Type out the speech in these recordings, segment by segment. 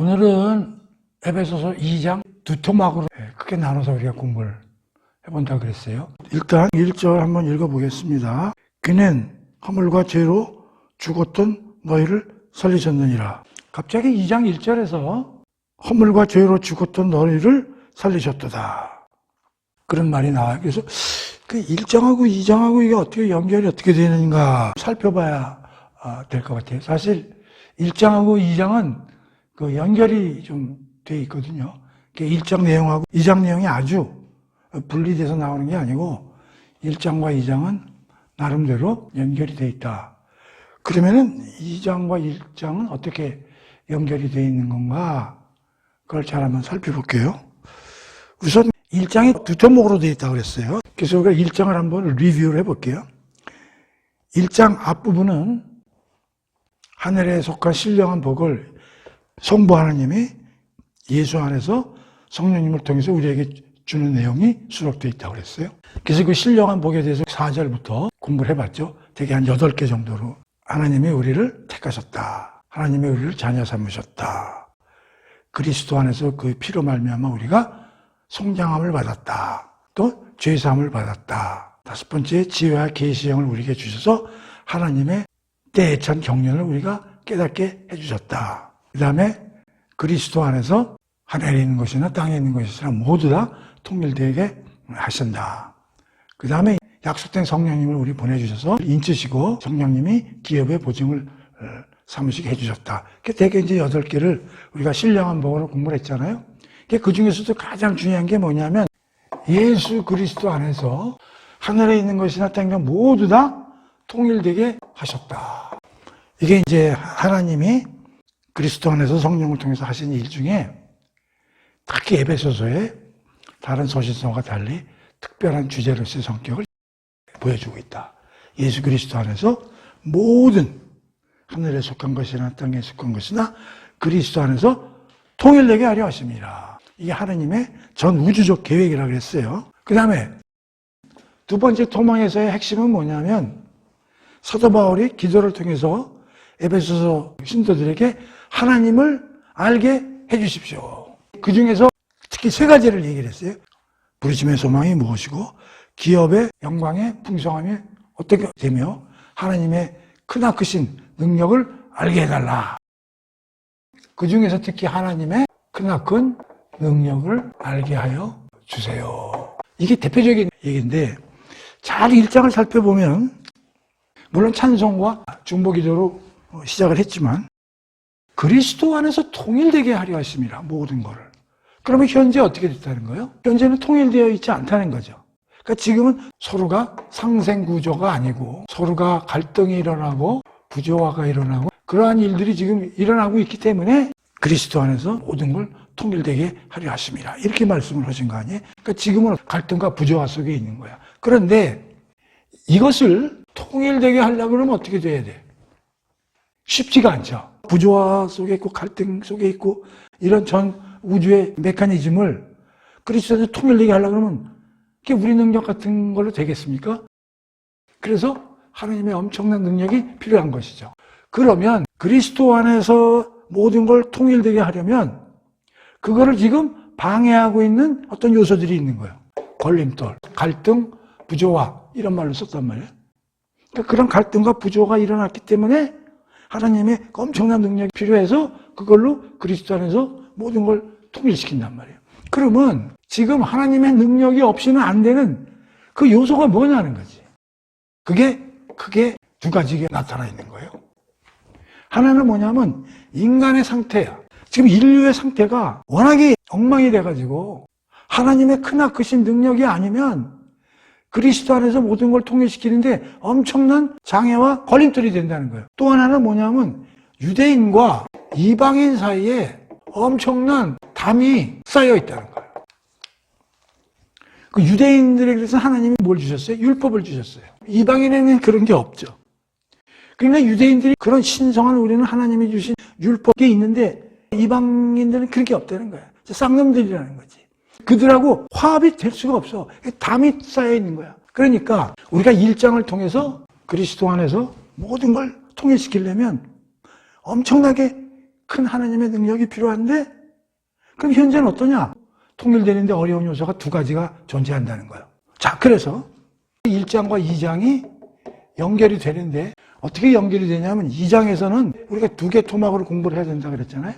오늘은 에베소서 2장 두 토막으로 크게 나눠서 우리가 공부를 해본다고 그랬어요. 일단 1절 한번 읽어보겠습니다. 그는 허물과 죄로 죽었던 너희를 살리셨느니라. 갑자기 2장 1절에서 허물과 죄로 죽었던 너희를 살리셨도다, 그런 말이 나와요. 그래서 그 1장하고 2장하고 이게 어떻게 연결이 어떻게 되는가 살펴봐야 될 것 같아요. 사실 1장하고 2장은 그 연결이 좀 돼 있거든요. 1장 내용하고 2장 내용이 아주 분리돼서 나오는 게 아니고 1장과 2장은 나름대로 연결이 돼 있다. 그러면은 2장과 1장은 어떻게 연결이 돼 있는 건가? 그걸 잘 한번 살펴볼게요. 우선 1장이 두 토목으로 되어 있다고 그랬어요. 그래서 우리가 1장을 한번 리뷰를 해볼게요. 1장 앞부분은 하늘에 속한 신령한 복을 성부 하나님이 예수 안에서 성령님을 통해서 우리에게 주는 내용이 수록되어 있다고 그랬어요. 그래서 그 신령한 복에 대해서 4절부터 공부를 해봤죠. 되게 한 8개 정도로. 하나님이 우리를 택하셨다. 하나님이 우리를 자녀 삼으셨다. 그리스도 안에서 그 피로 말미암아 우리가 성장함을 받았다. 또 죄사함을 받았다. 5번째, 지혜와 계시형을 우리에게 주셔서 하나님의 때에 찬 경륜을 우리가 깨닫게 해주셨다. 그 다음에 그리스도 안에서 하늘에 있는 것이나 땅에 있는 것이나 모두 다 통일되게 하신다. 그 다음에 약속된 성령님을 우리 보내주셔서 인치시고 성령님이 기업의 보증을 삼으시게 해주셨다. 되게 이제 8개를 우리가 신령한 복으로 공부를 했잖아요. 그 중에서도 가장 중요한 게 뭐냐면 예수 그리스도 안에서 하늘에 있는 것이나 땅에 있는 모두 다 통일되게 하셨다. 이게 이제 하나님이 그리스도 안에서 성령을 통해서 하신 일 중에 특히 에베소서의 다른 서신서와 달리 특별한 주제로서의 성격을 보여주고 있다. 예수 그리스도 안에서 모든 하늘에 속한 것이나 땅에 속한 것이나 그리스도 안에서 통일되게 하려 하십니다. 이게 하나님의 전 우주적 계획이라고 그랬어요. 그 다음에 두 번째 토막에서의 핵심은 뭐냐면 사도 바울이 기도를 통해서 에베소서 신도들에게 하나님을 알게 해주십시오. 그 중에서 특히 3가지를 얘기를 했어요. 부르심의 소망이 무엇이고 기업의 영광의 풍성함이 어떻게 되며 하나님의 크나크신 능력을 알게 해달라. 그 중에서 특히 하나님의 크나큰 능력을 알게 하여 주세요. 이게 대표적인 얘기인데 잘 1장을 살펴보면 물론 찬송과 중보기도로 시작을 했지만 그리스도 안에서 통일되게 하려 하십니다. 모든 거를. 그러면 현재 어떻게 됐다는 거예요? 현재는 통일되어 있지 않다는 거죠. 그러니까 지금은 서로가 상생구조가 아니고 서로가 갈등이 일어나고 부조화가 일어나고 그러한 일들이 지금 일어나고 있기 때문에 그리스도 안에서 모든 걸 통일되게 하려 하십니다. 이렇게 말씀을 하신 거 아니에요? 그러니까 지금은 갈등과 부조화 속에 있는 거야. 그런데 이것을 통일되게 하려고 그러면 어떻게 돼야 돼? 쉽지가 않죠. 부조화 속에 있고 갈등 속에 있고 이런 전 우주의 메커니즘을 그리스도에서 통일되게 하려고 그러면 그게 우리 능력 같은 걸로 되겠습니까? 그래서 하나님의 엄청난 능력이 필요한 것이죠. 그러면 그리스도 안에서 모든 걸 통일되게 하려면 그거를 지금 방해하고 있는 어떤 요소들이 있는 거예요. 걸림돌, 갈등, 부조화 이런 말로 썼단 말이에요. 그러니까 그런 갈등과 부조화가 일어났기 때문에 하나님의 엄청난 능력이 필요해서 그걸로 그리스도 안에서 모든 걸 통일시킨단 말이에요. 그러면 지금 하나님의 능력이 없이는 안 되는 그 요소가 뭐냐는 거지. 그게 크게 2가지가 나타나 있는 거예요. 하나는 뭐냐면 인간의 상태야. 지금 인류의 상태가 워낙에 엉망이 돼가지고 하나님의 크나크신 능력이 아니면 그리스도 안에서 모든 걸 통일시키는데 엄청난 장애와 걸림돌이 된다는 거예요. 또 하나는 뭐냐면 유대인과 이방인 사이에 엄청난 담이 쌓여 있다는 거예요. 그 유대인들에게 그래서 하나님이 뭘 주셨어요? 율법을 주셨어요. 이방인에는 그런 게 없죠. 그러니까 유대인들이 그런 신성한 우리는 하나님이 주신 율법이 있는데 이방인들은 그런 게 없다는 거야. 쌍놈들이라는 거지. 그들하고 화합이 될 수가 없어. 담이 쌓여 있는 거야. 그러니까 우리가 1장을 통해서 그리스도 안에서 모든 걸 통일시키려면 엄청나게 큰 하나님의 능력이 필요한데, 그럼 현재는 어떠냐? 통일되는데 어려운 요소가 두 가지가 존재한다는 거예요. 자, 그래서 1장과 2장이 연결이 되는데, 어떻게 연결이 되냐면 2장에서는 우리가 두 개 토막으로 공부를 해야 된다고 그랬잖아요.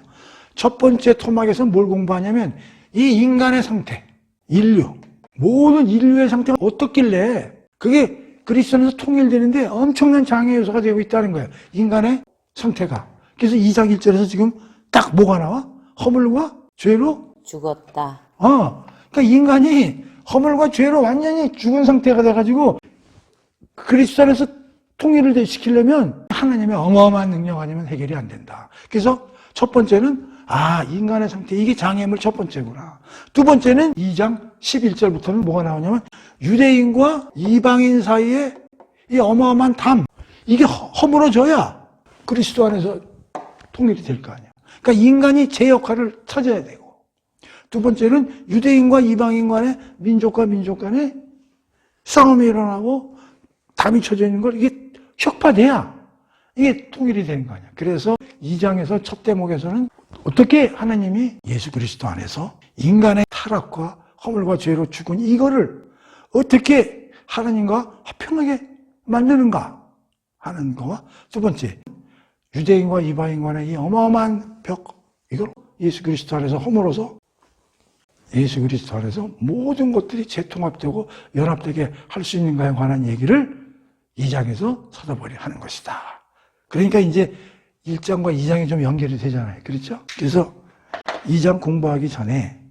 첫 번째 토막에서 뭘 공부하냐면 이 인간의 상태, 인류, 모든 인류의 상태가 어떻길래 그게 그리스도 안에서 통일되는데 엄청난 장애 요소가 되고 있다는 거예요. 인간의 상태가. 그래서 2장 1절에서 지금 딱 뭐가 나와? 허물과 죄로 죽었다. 그러니까 인간이 허물과 죄로 완전히 죽은 상태가 돼가지고 그리스도 안에서 통일을 시키려면 하나님의 어마어마한 능력 아니면 해결이 안 된다. 그래서 첫 번째는 인간의 상태, 이게 장애물 첫 번째구나. 두 번째는 2장 11절부터는 뭐가 나오냐면 유대인과 이방인 사이에 이 어마어마한 담, 이게 허물어져야 그리스도 안에서 통일이 될 거 아니야. 그러니까 인간이 제 역할을 찾아야 되고, 두 번째는 유대인과 이방인 간의 민족과 민족 간의 싸움이 일어나고 담이 쳐져 있는 걸 이게 혁파돼야 이게 통일이 되는 거 아니야. 그래서 2장에서 첫 대목에서는 어떻게 하나님이 예수 그리스도 안에서 인간의 타락과 허물과 죄로 죽은 이거를 어떻게 하나님과 화평하게 만드는가 하는 거와, 두 번째 유대인과 이방인 간의 이 어마어마한 벽, 이걸 예수 그리스도 안에서 허물어서 예수 그리스도 안에서 모든 것들이 재통합되고 연합되게 할 수 있는가에 관한 얘기를 2장에서 찾아보려 하는 것이다. 그러니까 이제 1장과 2장이 좀 연결이 되잖아요. 그렇죠? 그래서 2장 공부하기 전에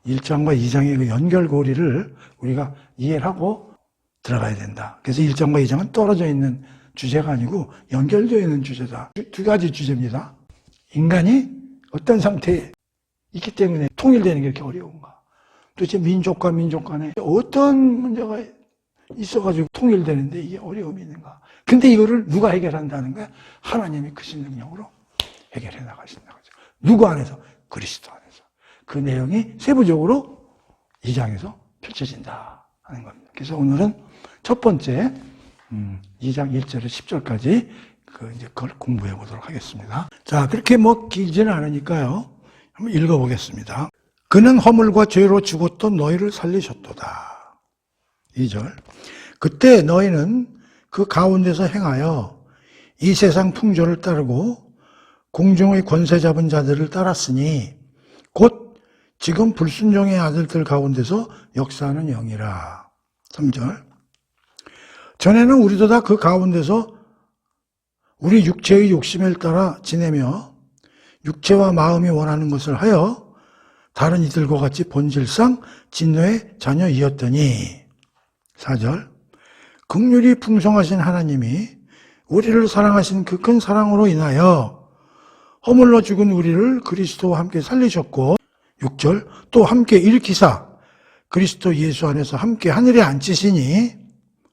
1장과 2장의 그 연결고리를 우리가 이해를 하고 들어가야 된다. 그래서 1장과 2장은 떨어져 있는 주제가 아니고 연결되어 있는 주제다. 두 가지 주제입니다. 인간이 어떤 상태에 있기 때문에 통일되는 게 이렇게 어려운가? 도대체 민족과 민족 간에 어떤 문제가 있어가지고 통일되는데 이게 어려움이 있는가? 근데 이거를 누가 해결한다는 거야? 하나님이 크신 능력으로 해결해 나가신다는 거죠. 누구 안에서? 그리스도 안에서. 그 내용이 세부적으로 2장에서 펼쳐진다 하는 겁니다. 그래서 오늘은 첫 번째 2장 1절에서 10절까지 그걸 공부해 보도록 하겠습니다. 자, 그렇게 길지는 않으니까요. 한번 읽어보겠습니다. 그는 허물과 죄로 죽었던 너희를 살리셨도다. 2절. 그때 너희는 그 가운데서 행하여 이 세상 풍조를 따르고 공중의 권세 잡은 자들을 따랐으니 곧 지금 불순종의 아들들 가운데서 역사하는 영이라. 3절. 전에는 우리도 다 그 가운데서 우리 육체의 욕심을 따라 지내며 육체와 마음이 원하는 것을 하여 다른 이들과 같이 본질상 진노의 자녀이었더니. 4절. 긍휼이 풍성하신 하나님이 우리를 사랑하신 그 큰 사랑으로 인하여 허물로 죽은 우리를 그리스도와 함께 살리셨고. 6절. 또 함께 일으키사 그리스도 예수 안에서 함께 하늘에 앉히시니.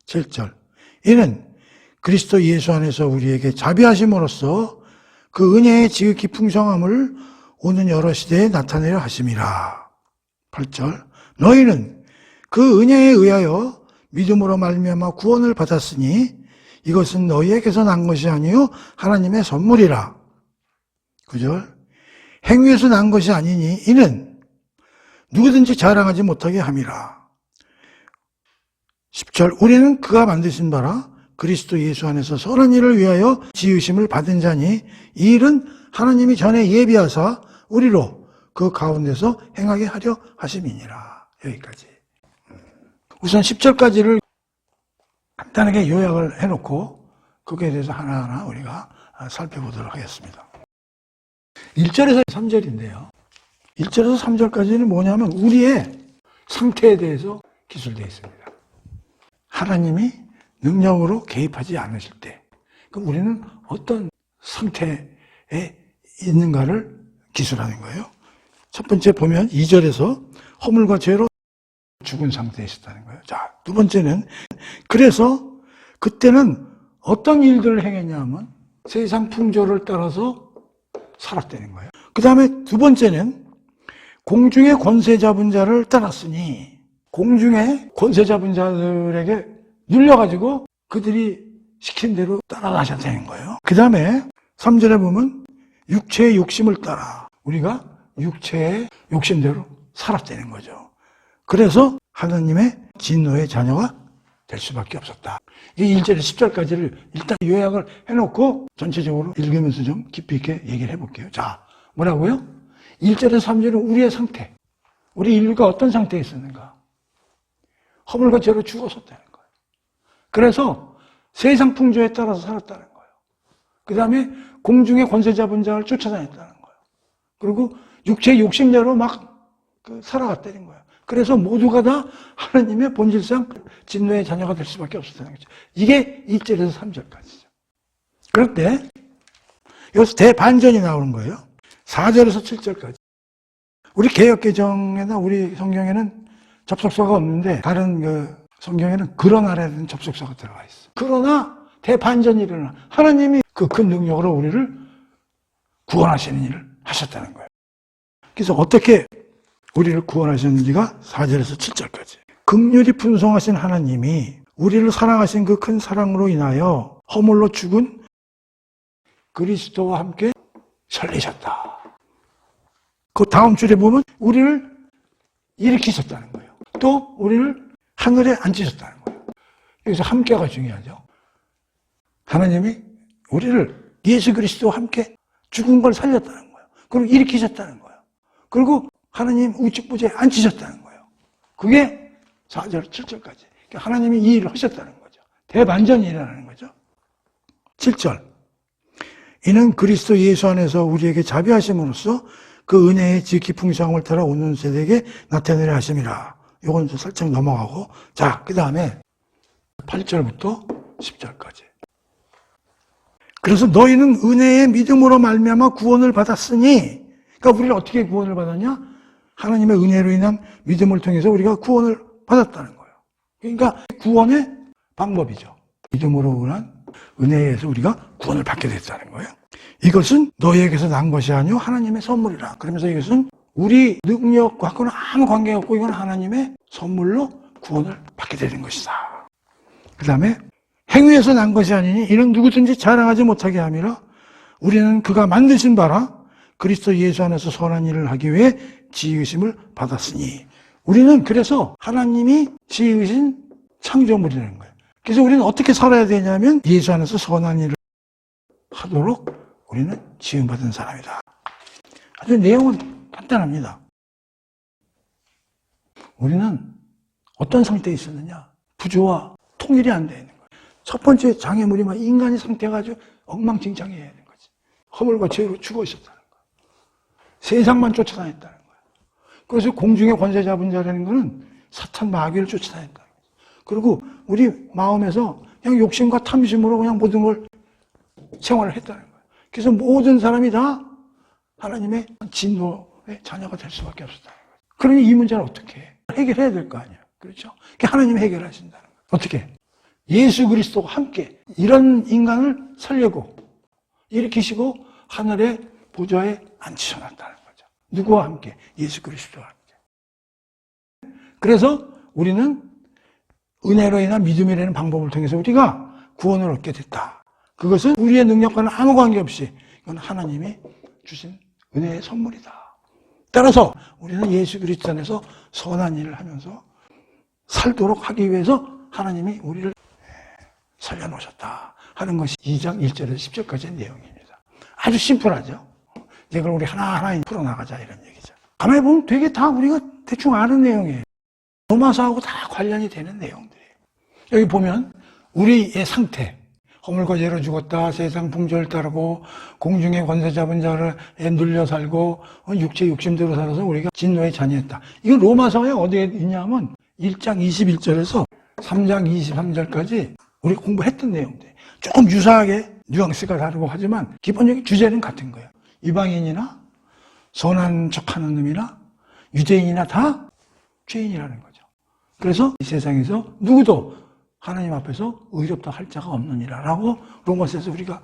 7절. 이는 그리스도 예수 안에서 우리에게 자비하심으로써 그 은혜의 지극히 풍성함을 오는 여러 시대에 나타내려 하심이라. 8절. 너희는 그 은혜에 의하여 믿음으로 말미암아 구원을 받았으니 이것은 너희에게서 난 것이 아니요 하나님의 선물이라. 9절. 행위에서 난 것이 아니니 이는 누구든지 자랑하지 못하게 함이라. 10절. 우리는 그가 만드신 바라 그리스도 예수 안에서 선한 일을 위하여 지으심을 받은 자니 이 일은 하나님이 전에 예비하사 우리로 그 가운데서 행하게 하려 하심이니라. 여기까지. 우선 10절까지를 간단하게 요약을 해놓고 거기에 대해서 하나하나 우리가 살펴보도록 하겠습니다. 1절에서 3절인데요. 1절에서 3절까지는 뭐냐면 우리의 상태에 대해서 기술되어 있습니다. 하나님이 능력으로 개입하지 않으실 때, 그럼 우리는 어떤 상태에 있는가를 기술하는 거예요. 첫 번째 보면 2절에서 허물과 죄로 죽은 상태에 있었다는 거예요. 자, 두 번째는 그래서 그때는 어떤 일들을 행했냐 하면 세상 풍조를 따라서 살았다는 거예요. 그 다음에 두 번째는 공중의 권세 잡은 자를 따랐으니 공중의 권세 잡은 자들에게 눌려가지고 그들이 시킨 대로 따라가셔야 되는 거예요. 그 다음에 3절에 보면 육체의 욕심을 따라 우리가 육체의 욕심대로 살았다는 거죠. 그래서 하나님의 진노의 자녀가 될 수밖에 없었다. 이 1절에서 10절까지를 일단 요약을 해놓고 전체적으로 읽으면서 좀 깊이 있게 얘기를 해볼게요. 자, 뭐라고요? 1절에서 3절은 우리의 상태. 우리 인류가 어떤 상태에 있었는가? 허물과 죄로 죽었었다는 거예요. 그래서 세상 풍조에 따라서 살았다는 거예요. 그 다음에 공중의 권세 잡은 자를 쫓아다녔다는 거예요. 그리고 육체의 욕심대로 막 살아갔다는 거예요. 그래서 모두가 다 하나님의 본질상 진노의 자녀가 될 수밖에 없었다는 거죠. 이게 1절에서 3절까지죠. 그런데 여기서 대반전이 나오는 거예요. 4절에서 7절까지. 우리 개역개정이나 우리 성경에는 접속사가 없는데 다른 성경에는 그러나라는 접속사가 들어가 있어요. 그러나 대반전이 일어나. 하나님이 그 큰 능력으로 우리를 구원하시는 일을 하셨다는 거예요. 그래서 어떻게 우리를 구원하셨는지가 4절에서 7절까지. 긍휼이 풍성하신 하나님이 우리를 사랑하신 그 큰 사랑으로 인하여 허물로 죽은 그리스도와 함께 살리셨다. 그 다음 줄에 보면 우리를 일으키셨다는 거예요. 또 우리를 하늘에 앉히셨다는 거예요. 여기서 함께가 중요하죠. 하나님이 우리를 예수 그리스도와 함께 죽은 걸 살렸다는 거예요. 그리고 일으키셨다는 거예요. 그리고 하나님 우측 부재에 앉히셨다는 거예요. 그게 4절, 7절까지. 하나님이 이 일을 하셨다는 거죠. 대반전이 일어나는 거죠. 7절. 이는 그리스도 예수 안에서 우리에게 자비하심으로써 그 은혜의 지극히 풍성함을 따라 온 세대에게 나타내려 하심이라. 이건 살짝 넘어가고. 자, 그 다음에 8절부터 10절까지. 그래서 너희는 은혜의 믿음으로 말미암아 구원을 받았으니, 그러니까 우리를 어떻게 구원을 받았냐? 하나님의 은혜로 인한 믿음을 통해서 우리가 구원을 받았다는 거예요. 그러니까 구원의 방법이죠. 믿음으로 인한 은혜에 의해서 우리가 구원을 받게 됐다는 거예요. 이것은 너희에게서 난 것이 아니요 하나님의 선물이라. 그러면서 이것은 우리 능력과는 아무 관계가 없고 이건 하나님의 선물로 구원을 받게 되는 것이다. 그 다음에 행위에서 난 것이 아니니 이는 누구든지 자랑하지 못하게 함이라. 우리는 그가 만드신 바라 그리스도 예수 안에서 선한 일을 하기 위해 지으심을 받았으니. 우리는 그래서 하나님이 지으신 창조물이라는 거예요. 그래서 우리는 어떻게 살아야 되냐면 예수 안에서 선한 일을 하도록 우리는 지음받은 사람이다. 아주 내용은 간단합니다. 우리는 어떤 상태에 있었느냐? 부조와 통일이 안 되는 거예요. 첫 번째 장애물이 막 인간의 상태가 아주 엉망진창해야 되는 거지. 허물과 죄로 죽어 있었다는 거예요. 세상만 쫓아다녔다는 거예요. 그래서 공중의 권세 잡은 자라는 거는 사탄 마귀를 쫓아다녔다는 거예요. 그리고 우리 마음에서 그냥 욕심과 탐심으로 그냥 모든 걸 생활을 했다는 거예요. 그래서 모든 사람이 다 하나님의 진노의 자녀가 될 수밖에 없었다는 거예요. 그러니 이 문제를 어떻게 해? 해결해야 될 거 아니에요. 그렇죠? 하나님이 해결하신다는 거예요. 어떻게? 예수 그리스도와 함께 이런 인간을 살려고 일으키시고 하늘의 보좌에 앉히셔놨다는 거죠. 누구와 함께? 예수 그리스도와 함께. 그래서 우리는 은혜로 인한 믿음이라는 방법을 통해서 우리가 구원을 얻게 됐다. 그것은 우리의 능력과는 아무 관계없이 이건 하나님이 주신 은혜의 선물이다. 따라서 우리는 예수 그리스도 안에서 선한 일을 하면서 살도록 하기 위해서 하나님이 우리를 살려놓으셨다 하는 것이 2장 1절에서 10절까지의 내용입니다. 아주 심플하죠. 이걸 우리 하나하나 풀어나가자 이런 얘기죠. 가만히 보면 되게 다 우리가 대충 아는 내용이에요. 로마서하고 다 관련이 되는 내용들이에요. 여기 보면 우리의 상태, 허물과 죄로 죽었다, 세상 풍조를 따르고 공중의 권세 잡은 자를 눌려 살고 육체 욕심대로 살아서 우리가 진노의 자녀였다. 이건 로마서에 어디에 있냐면 1장 21절에서 3장 23절까지 우리 공부했던 내용들. 조금 유사하게 뉘앙스가 다르고 하지만 기본적인 주제는 같은 거예요. 이방인이나 선한 척하는 놈이나 유대인이나 다 죄인이라는 거죠. 그래서 이 세상에서 누구도 하나님 앞에서 의롭다 할 자가 없느니라라고 로마서에서 우리가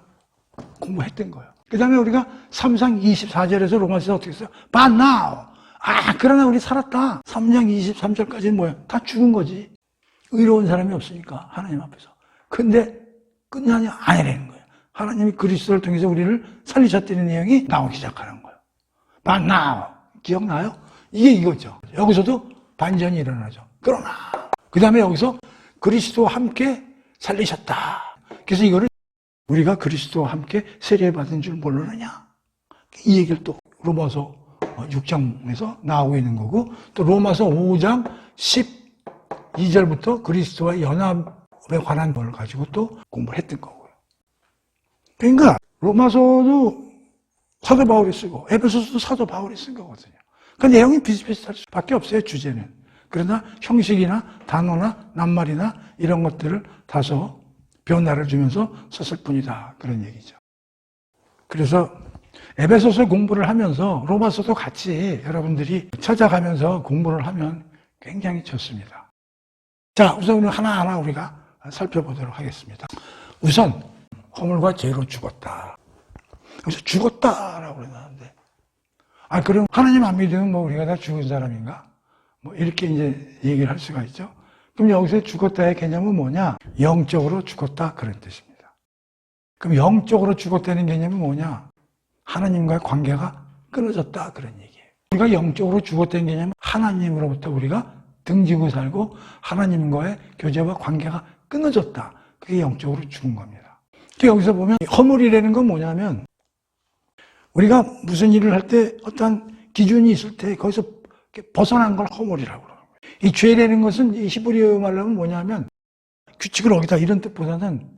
공부했던 거예요. 그 다음에 우리가 3장 24절에서 로마서에서 어떻게 했어요? But now. 그러나 우리 살았다. 3장 23절까지는 뭐예요? 다 죽은 거지. 의로운 사람이 없으니까 하나님 앞에서. 근데 끝나냐? 아니라는 거예요. 하나님이 그리스도를 통해서 우리를 살리셨다는 내용이 나오기 시작하는 거예요. But now, 기억나요? 이게 이거죠. 여기서도 반전이 일어나죠. 그러나 그 다음에 여기서 그리스도와 함께 살리셨다. 그래서 이거를 우리가 그리스도와 함께 세례받은 줄 모르느냐, 이 얘기를 또 로마서 6장에서 나오고 있는 거고, 또 로마서 5장 12절부터 그리스도와 연합에 관한 걸 가지고 또 공부를 했던 거고요. 그러니까 로마서도 사도 바울이 쓰고 에베소서도 사도 바울이 쓴 거거든요. 그 내용이 비슷비슷할 수밖에 없어요, 주제는. 그러나 형식이나 단어나 낱말이나 이런 것들을 다소 변화를 주면서 썼을 뿐이다, 그런 얘기죠. 그래서 에베소서 공부를 하면서 로마서도 같이 여러분들이 찾아가면서 공부를 하면 굉장히 좋습니다. 자, 우선 하나하나 우리가 살펴보도록 하겠습니다. 우선 허물과 죄로 죽었다. 그래서 죽었다라고 그러는데, 그럼 하나님 안 믿으면 뭐 우리가 다 죽은 사람인가? 뭐 이렇게 이제 얘기를 할 수가 있죠. 그럼 여기서 죽었다의 개념은 뭐냐? 영적으로 죽었다, 그런 뜻입니다. 그럼 영적으로 죽었다는 개념은 뭐냐? 하나님과의 관계가 끊어졌다, 그런 얘기예요. 우리가 영적으로 죽었다는 개념은 하나님으로부터 우리가 등지고 살고 하나님과의 교제와 관계가 끊어졌다. 그게 영적으로 죽은 겁니다. 여기서 보면 허물이라는 건 뭐냐면, 우리가 무슨 일을 할 때 어떤 기준이 있을 때 거기서 벗어난 걸 허물이라고 그러는 거예요. 이 죄라는 것은 이 히브리어 말로 하면 뭐냐면 규칙을 어기다, 이런 뜻보다는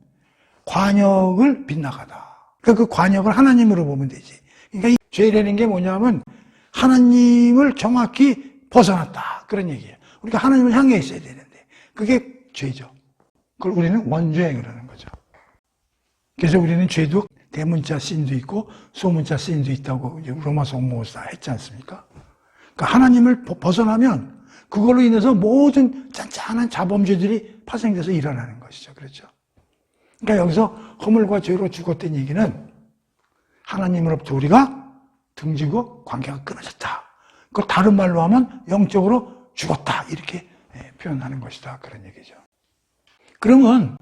관역을 빗나가다. 그러니까 그 관역을 하나님으로 보면 되지. 그러니까 이 죄라는 게 뭐냐면 하나님을 정확히 벗어났다, 그런 얘기예요. 우리가 하나님을 향해 있어야 되는데 그게 죄죠. 그걸 우리는 원죄 그러는 거죠. 그래서 우리는 죄도 대문자 씬도 있고 소문자 씬도 있다고 로마서 공부에서 했지 않습니까? 그러니까 하나님을 벗어나면 그걸로 인해서 모든 짠짠한 자범죄들이 파생돼서 일어나는 것이죠. 그렇죠? 그러니까 여기서 허물과 죄로 죽었다는 얘기는 하나님으로부터 우리가 등지고 관계가 끊어졌다. 그걸 다른 말로 하면 영적으로 죽었다, 이렇게 표현하는 것이다, 그런 얘기죠. 그러면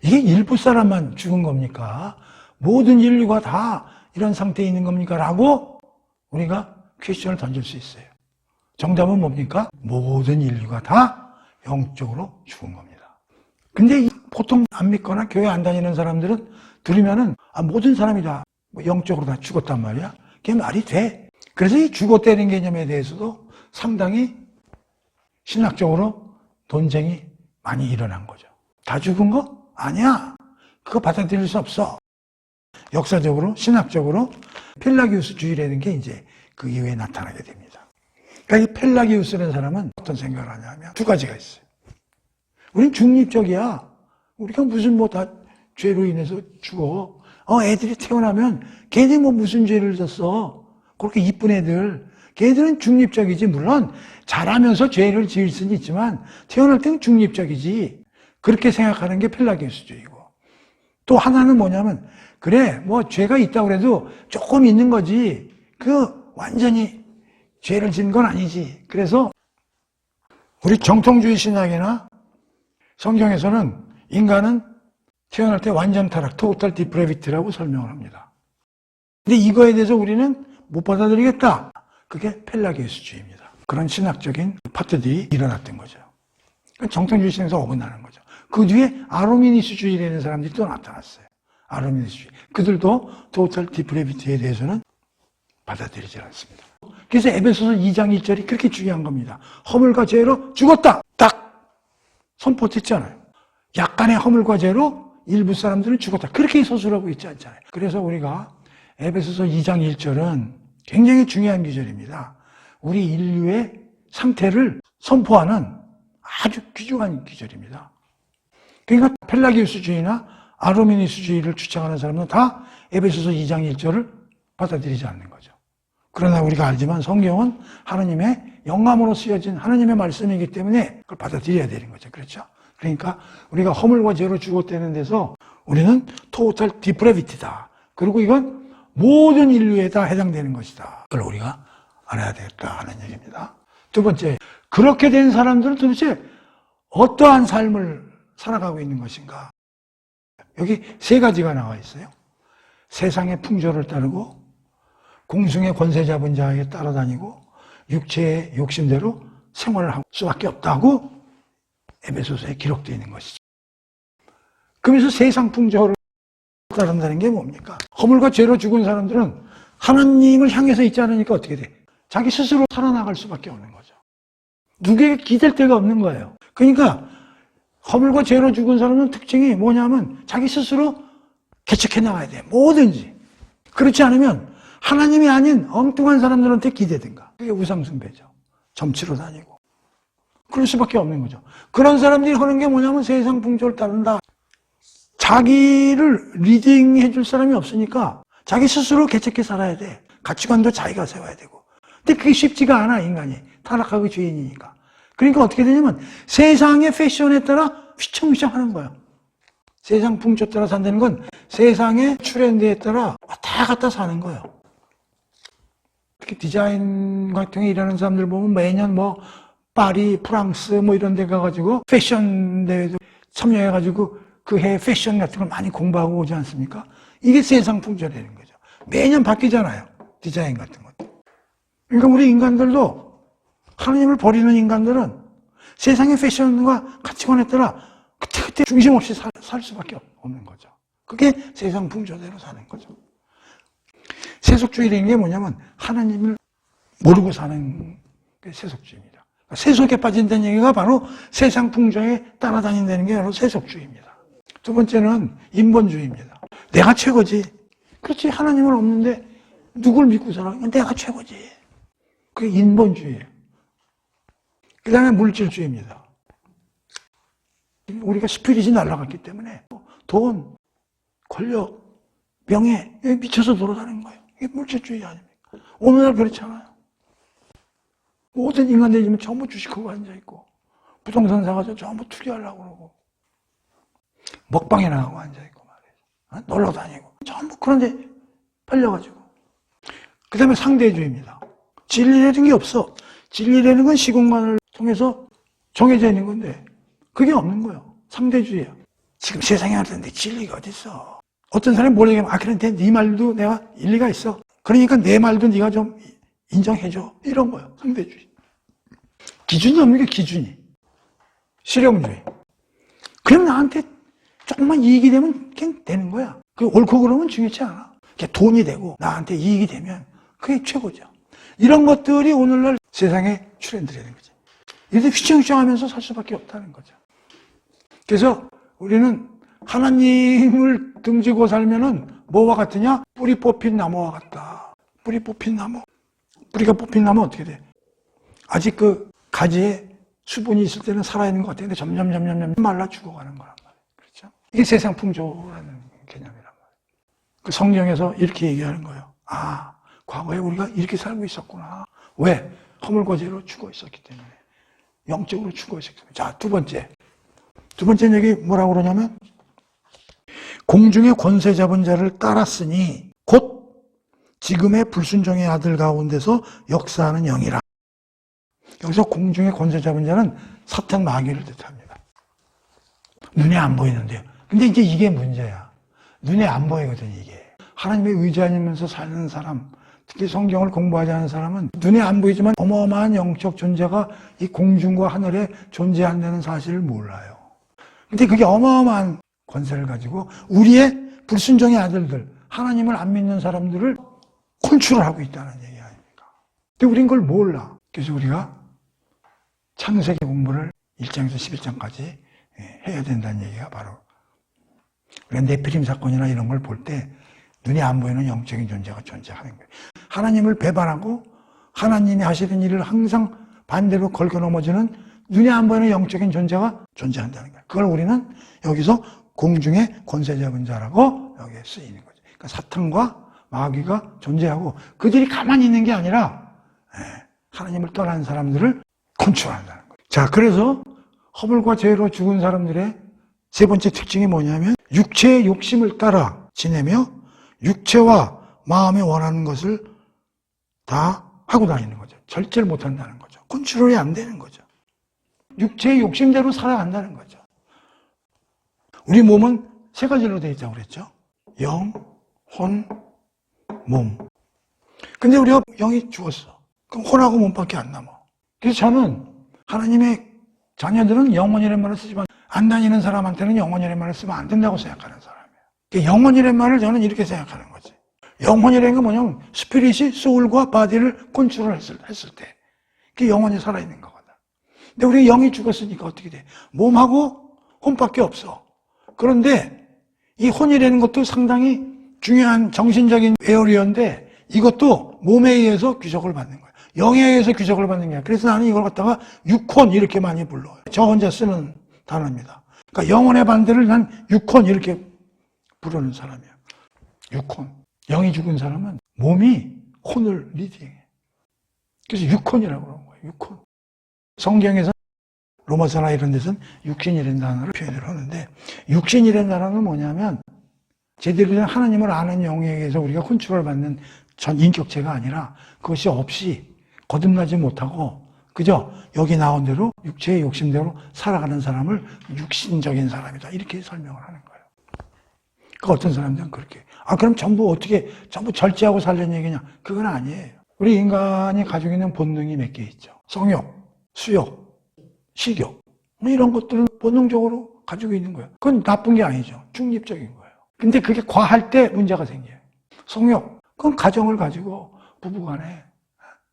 이게 일부 사람만 죽은 겁니까? 모든 인류가 다 이런 상태에 있는 겁니까? 라고 우리가 퀘스천을 던질 수 있어요. 정답은 뭡니까? 모든 인류가 다 영적으로 죽은 겁니다. 근데 보통 안 믿거나 교회 안 다니는 사람들은 들으면은 모든 사람이 다 영적으로 다 죽었단 말이야. 그게 말이 돼. 그래서 이 죽었다는 개념에 대해서도 상당히 신학적으로 논쟁이 많이 일어난 거죠. 다 죽은 거? 아니야. 그거 받아들일 수 없어. 역사적으로, 신학적으로 펠라기우스주의라는 게 이제 그 이후에 나타나게 됩니다. 그러니까 이 펠라기우스라는 사람은 어떤 생각을 하냐면 두 가지가 있어요. 우린 중립적이야. 우리가 무슨 뭐 다 죄로 인해서 죽어. 애들이 태어나면 걔네 뭐 무슨 죄를 졌어. 그렇게 이쁜 애들. 걔들은 중립적이지. 물론 자라면서 죄를 지을 수는 있지만 태어날 때는 중립적이지. 그렇게 생각하는 게 펠라기우스주의고. 또 하나는 뭐냐면, 그래, 뭐 죄가 있다고 해도 조금 있는 거지. 그 완전히 죄를 지은 건 아니지. 그래서 우리 정통주의 신학이나 성경에서는 인간은 태어날 때 완전 타락, 토탈 디프레비티라고 설명을 합니다. 근데 이거에 대해서 우리는 못 받아들이겠다. 그게 펠라기우스주의입니다. 그런 신학적인 파트들이 일어났던 거죠. 정통주의 신학에서 어긋나는 거죠. 그 뒤에 아르미니스주의라는 사람들이 또 나타났어요. 아르미니스주의. 그들도 토탈 디프레비티에 대해서는 받아들이지 않습니다. 그래서 에베소서 2장 1절이 그렇게 중요한 겁니다. 허물과 죄로 죽었다. 딱 선포했잖아요. 약간의 허물과 죄로 일부 사람들은 죽었다. 그렇게 서술하고 있지 않잖아요. 그래서 우리가 에베소서 2장 1절은 굉장히 중요한 구절입니다. 우리 인류의 상태를 선포하는 아주 귀중한 구절입니다. 그러니까 펠라기우스주의나 아르미니스주의를 주장하는 사람은 다 에베소서 2장 1절을 받아들이지 않는 거죠. 그러나 우리가 알지만 성경은 하나님의 영감으로 쓰여진 하나님의 말씀이기 때문에 그걸 받아들여야 되는 거죠. 그렇죠? 그러니까 우리가 허물과 죄로 죽었다는 데서 우리는 토탈 디프레비티다. 그리고 이건 모든 인류에 다 해당되는 것이다. 그걸 우리가 알아야 되겠다 하는 얘기입니다. 두 번째, 그렇게 된 사람들은 도대체 어떠한 삶을 살아가고 있는 것인가? 여기 세 가지가 나와 있어요. 세상의 풍조를 따르고 공중의 권세 잡은 자에게 따라다니고 육체의 욕심대로 생활을 할 수밖에 없다고 에베소서에 기록되어 있는 것이죠. 그러면서 세상 풍조를 따른다는 게 뭡니까? 허물과 죄로 죽은 사람들은 하나님을 향해서 있지 않으니까 어떻게 돼? 자기 스스로 살아나갈 수밖에 없는 거죠. 누구에게 기댈 데가 없는 거예요. 그러니까 허물과 죄로 죽은 사람은 특징이 뭐냐면 자기 스스로 개척해 나가야 돼. 뭐든지. 그렇지 않으면 하나님이 아닌 엉뚱한 사람들한테 기대든가. 그게 우상숭배죠. 점치러 다니고. 그럴 수밖에 없는 거죠. 그런 사람들이 하는 게 뭐냐면 세상 풍조를 따른다. 자기를 리딩해 줄 사람이 없으니까 자기 스스로 개척해 살아야 돼. 가치관도 자기가 세워야 되고. 근데 그게 쉽지가 않아, 인간이. 타락하고 죄인이니까. 그러니까 어떻게 되냐면 세상의 패션에 따라 휘청휘청 하는 거예요. 세상 풍조 따라 산다는 건 세상의 트렌드에 따라 왔다 갔다 사는 거예요. 특히 디자인 같은 게 일하는 사람들 보면 매년 파리, 프랑스 이런 데 가가지고 패션 대회도 참여해가지고 그 해 패션 같은 걸 많이 공부하고 오지 않습니까? 이게 세상 풍조라는 거죠. 매년 바뀌잖아요. 디자인 같은 것도. 그러니까 우리 인간들도 하나님을 버리는 인간들은 세상의 패션과 가치관에 따라 그때 중심 없이 살 수밖에 없는 거죠. 그게 세상 풍조대로 사는 거죠. 세속주의라는 게 뭐냐면 하나님을 모르고 사는 게 세속주의입니다. 세속에 빠진다는 얘기가 바로 세상 풍조에 따라다닌다는 게 바로 세속주의입니다. 두 번째는 인본주의입니다. 내가 최고지. 그렇지, 하나님은 없는데 누굴 믿고 살아? 내가 최고지. 그게 인본주의예요. 그 다음에 물질주의입니다. 우리가 스피릿이 날아갔기 때문에 돈, 권력, 명예, 여기 미쳐서 돌아다니는 거예요. 이게 물질주의 아닙니까? 오늘날 그렇잖아요. 모든 인간들이 지금 전부 주식하고 앉아있고 부동산 사가지고 전부 투기하려고 그러고 먹방에 나가고 앉아있고 말이에요. 놀러 다니고 전부 그런데 팔려가지고. 그 다음에 상대주의입니다. 진리라는 게 없어. 진리라는 건 시공간을 통해서 정해져 있는 건데 그게 없는 거예요. 상대주의예요. 지금 세상에 하는데 진리가 어디 있어? 어떤 사람이 뭘 얘기하면 그런데 네 말도 내가 일리가 있어. 그러니까 내 말도 네가 좀 인정해줘. 이런 거예요. 상대주의. 기준이 없는 게 기준이. 실용주의. 그럼 나한테 조금만 이익이 되면 그냥 되는 거야. 그 옳고 그름은 중요치 않아. 돈이 되고 나한테 이익이 되면 그게 최고죠. 이런 것들이 오늘날 세상의 트렌드라는 거지. 이렇게 휘청휘청하면서 살 수밖에 없다는 거죠. 그래서 우리는 하나님을 등지고 살면은 뭐와 같으냐? 뿌리 뽑힌 나무와 같다. 뿌리 뽑힌 나무. 뿌리가 뽑힌 나무 어떻게 돼? 아직 그 가지에 수분이 있을 때는 살아있는 것 같은데 점점 말라 죽어가는 거란 말이에요. 그렇죠? 이게 세상 풍조라는 개념이란 말이에요. 그 성경에서 이렇게 얘기하는 거예요. 과거에 우리가 이렇게 살고 있었구나. 왜? 허물과 죄로 죽어 있었기 때문에. 영적으로 죽어 있었기 때문에. 자, 두 번째 얘기 뭐라고 그러냐면 공중의 권세 잡은 자를 따랐으니 곧 지금의 불순종의 아들 가운데서 역사하는 영이라. 여기서 공중의 권세 잡은 자는 사탄 마귀를 뜻합니다. 눈에 안 보이는데요. 근데 이제 이게 문제야. 눈에 안 보이거든, 이게. 하나님의 의지하면서 사는 사람, 특히 성경을 공부하지 않은 사람은 눈에 안 보이지만 어마어마한 영적 존재가 이 공중과 하늘에 존재한다는 사실을 몰라요. 근데 그게 어마어마한 권세를 가지고 우리의 불순종의 아들들, 하나님을 안 믿는 사람들을 컨트롤하고 있다는 얘기 아닙니까? 근데 우린 그걸 몰라. 그래서 우리가 창세기 공부를 1장에서 11장까지 해야 된다는 얘기가 바로 우리가 네피림 사건이나 이런 걸 볼 때 눈이 안 보이는 영적인 존재가 존재하는 거예요. 하나님을 배반하고 하나님이 하시는 일을 항상 반대로 걸고 넘어지는 눈이 안 보이는 영적인 존재가 존재한다는 거예요. 그걸 우리는 여기서 공중의 권세 잡은 자라고 여기에 쓰이는 거죠. 그러니까 사탄과 마귀가 존재하고 그들이 가만히 있는 게 아니라 하나님을 떠난 사람들을 컨트롤한다는 거예요. 자, 그래서 허물과 죄로 죽은 사람들의 세 번째 특징이 뭐냐면 육체의 욕심을 따라 지내며 육체와 마음에 원하는 것을 다 하고 다니는 거죠. 절제를 못한다는 거죠. 컨트롤이 안 되는 거죠. 육체의 욕심대로 살아간다는 거죠. 우리 몸은 세 가지로 되어 있다고 그랬죠. 영, 혼, 몸. 근데 우리가 영이 죽었어. 그럼 혼하고 몸밖에 안 남아. 그래서 저는 하나님의 자녀들은 영혼이라는 말을 쓰지만 안 다니는 사람한테는 영혼이라는 말을 쓰면 안 된다고 생각하는 사람이에요. 영혼이라는 말을 저는 이렇게 생각하는 거지. 영혼이라는 건 뭐냐면 스피릿이 소울과 바디를 컨트롤 했을 때 그게 영혼이 살아있는 거거든. 근데 우리 영이 죽었으니까 어떻게 돼? 몸하고 혼밖에 없어. 그런데 이 혼이라는 것도 상당히 중요한 정신적인 에어리어인데 이것도 몸에 의해서 귀속을 받는 거예요. 영에 의해서 귀속을 받는 게 아니라. 그래서 나는 이걸 갖다가 육혼 이렇게 많이 불러요. 저 혼자 쓰는 단어입니다. 그러니까 영혼의 반대를 난 육혼 이렇게 부르는 사람이에요. 육혼. 영이 죽은 사람은 몸이 혼을 리딩해. 그래서 육혼이라고 그러는 거예요. 육혼. 성경에서 로마서나 이런 데서는 육신이라는 단어를 표현을 하는데 육신이라는 단어는 뭐냐면 제대로 된 하나님을 아는 영에 의해서 우리가 컨트롤 받는 전 인격체가 아니라 그것이 없이 거듭나지 못하고 그저 여기 나온 대로 육체의 욕심대로 살아가는 사람을 육신적인 사람이다. 이렇게 설명을 하는 거예요. 그 어떤 사람들은 그렇게 그럼 전부 절제하고 살려는 얘기냐? 그건 아니에요. 우리 인간이 가지고 있는 본능이 몇 개 있죠. 성욕, 수욕, 식욕 뭐 이런 것들은 본능적으로 가지고 있는 거예요. 그건 나쁜 게 아니죠. 중립적인 거예요. 근데 그게 과할 때 문제가 생겨요. 성욕, 그건 가정을 가지고 부부간에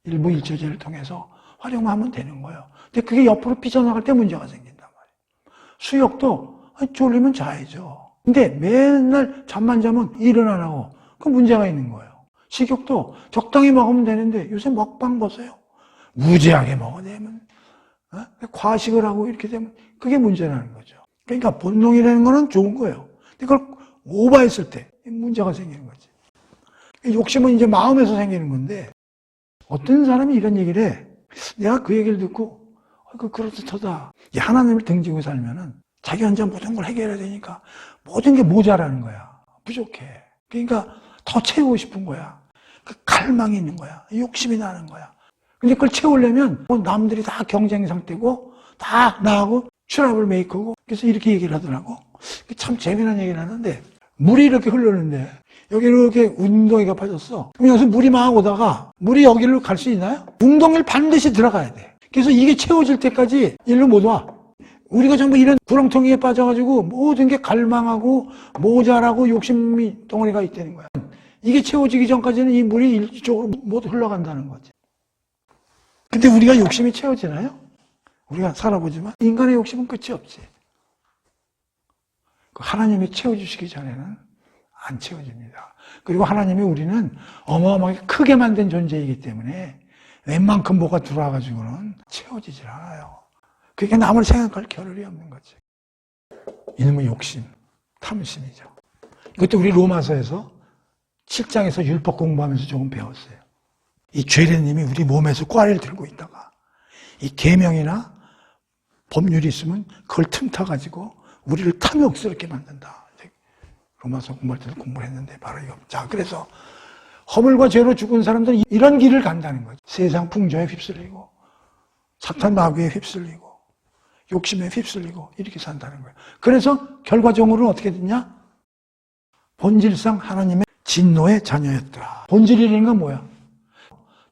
일부 일처제를 통해서 활용하면 되는 거예요. 근데 그게 옆으로 삐져나갈 때 문제가 생긴단 말이에요. 수욕도 졸리면 자야죠. 근데 맨날 잠만 자면 일은 안 하고 그 문제가 있는 거예요. 식욕도 적당히 먹으면 되는데 요새 먹방 보세요. 무지하게 먹어내면 과식을 하고 이렇게 되면 그게 문제라는 거죠. 그러니까 본능이라는 거는 좋은 거예요. 근데 그걸 오버했을 때 문제가 생기는 거지. 욕심은 이제 마음에서 생기는 건데 어떤 사람이 이런 얘기를 해. 내가 그 얘기를 듣고 그렇듯하다. 하나님을 등지고 살면은 자기 혼자 모든 걸 해결해야 되니까 모든 게 모자라는 거야. 부족해. 그러니까 더 채우고 싶은 거야. 그 갈망이 있는 거야. 욕심이 나는 거야. 근데 그걸 채우려면 남들이 다 경쟁 상태고 다 나하고 트러블 메이커고 그래서 이렇게 얘기를 하더라고. 참 재미난 얘기를 하는데 물이 이렇게 흐르는데 여기 이렇게 웅덩이가 빠졌어. 그럼 여기서 물이 막 오다가 물이 여기로 갈 수 있나요? 웅덩이를 반드시 들어가야 돼. 그래서 이게 채워질 때까지 일로 못 와. 우리가 전부 이런 구렁텅이에 빠져가지고 모든 게 갈망하고 모자라고 욕심이 덩어리가 있다는 거야. 이게 채워지기 전까지는 이 물이 이쪽으로 못 흘러간다는 거지. 근데 우리가 욕심이 채워지나요? 우리가 살아보지만 인간의 욕심은 끝이 없지. 하나님이 채워주시기 전에는 안 채워집니다. 그리고 하나님이 우리는 어마어마하게 크게 만든 존재이기 때문에 웬만큼 뭐가 들어와가지고는 채워지질 않아요. 그게 남을 생각할 겨를이 없는 거지. 이놈의 욕심, 탐심이죠. 이것도 우리 로마서에서 7장에서 율법 공부하면서 조금 배웠어요. 이 죄라님이 우리 몸에서 꽈리를 들고 있다가 이 계명이나 법률이 있으면 그걸 틈타가지고 우리를 탐욕스럽게 만든다. 로마서 공부할 때도 공부를 했는데 바로 이거. 자, 그래서 허물과 죄로 죽은 사람들은 이런 길을 간다는 거죠. 세상 풍조에 휩쓸리고 사탄 마귀에 휩쓸리고 욕심에 휩쓸리고 이렇게 산다는 거예요. 그래서 결과적으로는 어떻게 됐냐? 본질상 하나님의 진노의 자녀였더라. 본질이라는 건 뭐야?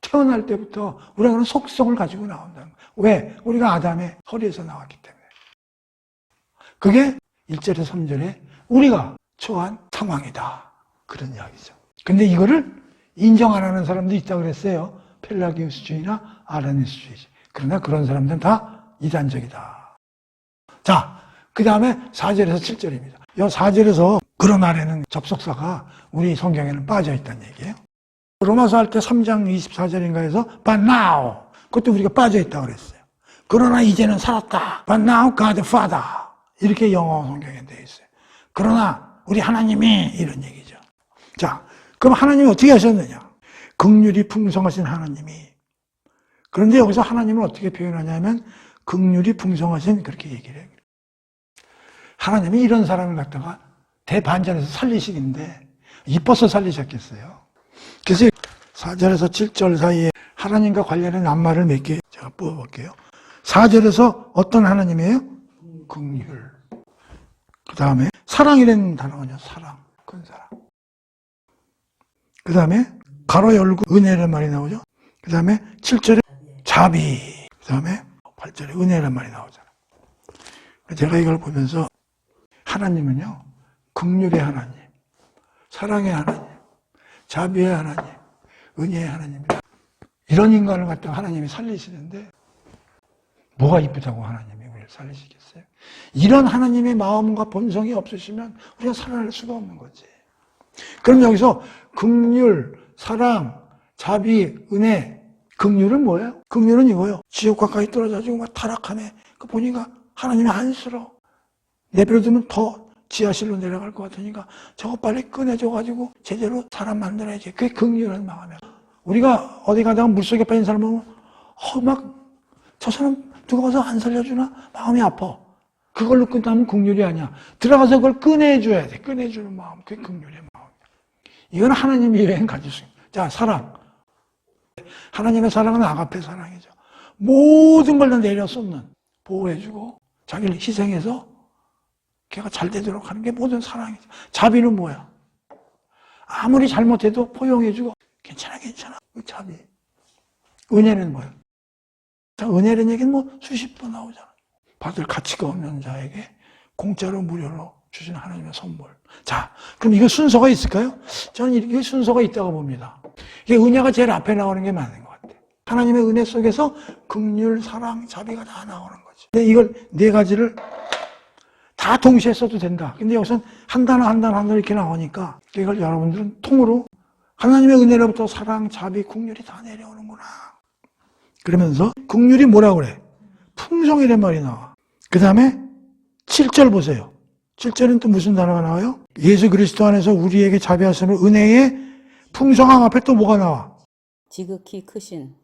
태어날 때부터 우리가 그런 속성을 가지고 나온다는 거예요. 왜? 우리가 아담의 허리에서 나왔기 때문에. 그게 1절에 3절에 우리가 처한 상황이다. 그런 이야기죠. 근데 이거를 인정 안 하는 사람도 있다고 그랬어요. 펠라기우스주의나 아라니스주의. 그러나 그런 사람들은 다 이단적이다. 자, 그 다음에 4절에서 7절입니다. 이 4절에서 그런 아래는 접속사가 우리 성경에는 빠져 있다는 얘기예요. 로마서 할 때 3장 24절인가에서 But now 그것도 우리가 빠져 있다고 그랬어요. 그러나 이제는 살았다. But now God Father 이렇게 영어 성경에 되어 있어요. 그러나 우리 하나님이 이런 얘기죠. 자, 그럼 하나님이 어떻게 하셨느냐? 긍휼이 풍성하신 하나님이. 그런데 여기서 하나님을 어떻게 표현하냐면 긍휼이 풍성하신 그렇게 얘기를 해요. 하나님이 이런 사람을 갖다가 대반전에서 살리시는데 이뻐서 살리셨겠어요. 그래서 4절에서 7절 사이에 하나님과 관련된 낱말을 몇 개 제가 뽑아볼게요. 4절에서 어떤 하나님이에요? 긍휼. 그 다음에 사랑이라는 단어가 사랑, 큰 사랑. 그 다음에 가로 열고 은혜라는 말이 나오죠. 그 다음에 7절에 자비. 그 다음에 8절에 은혜라는 말이 나오잖아요. 제가 이걸 보면서 하나님은요, 긍휼의 하나님, 사랑의 하나님, 자비의 하나님, 은혜의 하나님이다. 이런 인간을 갖다가 하나님이 살리시는데 뭐가 이쁘다고 하나님이 우리를 살리시겠어요? 이런 하나님의 마음과 본성이 없으시면 우리가 살아날 수가 없는 거지. 그럼 여기서 긍휼, 사랑, 자비, 은혜. 긍휼은 뭐예요? 긍휼은 이거예요. 지옥 가까이 떨어져가지고 막 타락하네. 그 보니까 하나님이 안쓰러워. 내버려두면 더 지하실로 내려갈 것 같으니까 저거 빨리 꺼내줘가지고 제대로 사람 만들어야지. 그게 긍휼한 마음이야. 우리가 어디 가다가 물속에 빠진 사람 보면 저 사람 누가 와서 안 살려주나? 마음이 아파. 그걸로 끝나면 긍휼이 아니야. 들어가서 그걸 꺼내줘야 돼. 꺼내주는 마음. 그게 긍휼의 마음이야. 이건 하나님이 여행 가질 수 있어요. 자, 사랑. 하나님의 사랑은 아가페 사랑이죠. 모든 걸 다 내려 쏟는, 보호해주고 자기를 희생해서 걔가 잘 되도록 하는 게 모든 사랑이죠. 자비는 뭐야? 아무리 잘못해도 포용해주고 괜찮아 그 자비. 은혜는 뭐야? 자, 은혜라는 얘기는 뭐 수십 번 나오잖아. 받을 가치가 없는 자에게 공짜로 무료로 주신 하나님의 선물. 자, 그럼 이거 순서가 있을까요? 저는 이게 순서가 있다고 봅니다. 이게 은혜가 제일 앞에 나오는 게 맞는 것 같아요. 하나님의 은혜 속에서 긍휼, 사랑, 자비가 다 나오는 거지. 근데 이걸 네 가지를 다 동시에 써도 된다. 근데 여기서는 한 단어 한 단어 한 단어 이렇게 나오니까 이걸 여러분들은 통으로 하나님의 은혜로부터 사랑, 자비, 긍휼이 다 내려오는구나. 그러면서 긍휼이 뭐라고 그래? 풍성이란 말이 나와. 그 다음에 7절 보세요. 7절은 또 무슨 단어가 나와요? 예수 그리스도 안에서 우리에게 자비하시는 은혜의 풍성함 앞에 또 뭐가 나와? 지극히 크신.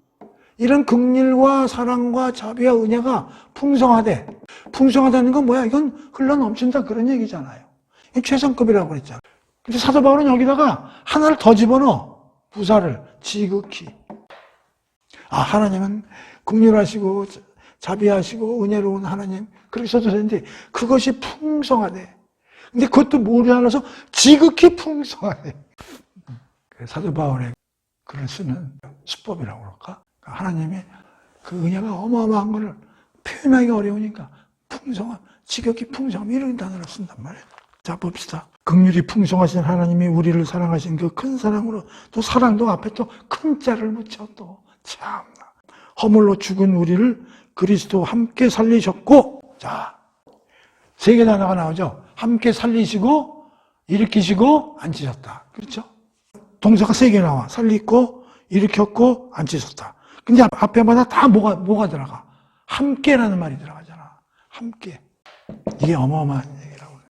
이런 긍휼과 사랑과 자비와 은혜가 풍성하대. 풍성하다는 건 뭐야? 이건 흘러넘친다 그런 얘기잖아요. 최상급이라고 그랬잖아. 근데 사도 바울은 여기다가 하나를 더 집어넣어. 부사를 지극히. 하나님은 긍휼하시고 자비하시고 은혜로운 하나님 그렇게 써도 되는데 그것이 풍성하대. 근데 그것도 모르지 않아서 지극히 풍성하대. 사도 바울의 글을 쓰는 수법이라고 그럴까? 하나님의 그 은혜가 어마어마한 것을 표현하기가 어려우니까 풍성함, 지극히 풍성함 이런 단어를 쓴단 말이에요. 자, 봅시다. 긍휼이 풍성하신 하나님이 우리를 사랑하신 그 큰 사랑으로 또 사랑도 앞에 또 큰 자를 붙여 또 참나. 허물로 죽은 우리를 그리스도와 함께 살리셨고, 자, 세 개 단어가 나오죠. 함께 살리시고, 일으키시고, 앉히셨다. 그렇죠? 동사가 세 개 나와. 살리고, 일으켰고, 앉히셨다. 근데 앞에마다 다 뭐가 들어가? 함께라는 말이 들어가잖아. 함께. 이게 어마어마한 얘기라고 그래요.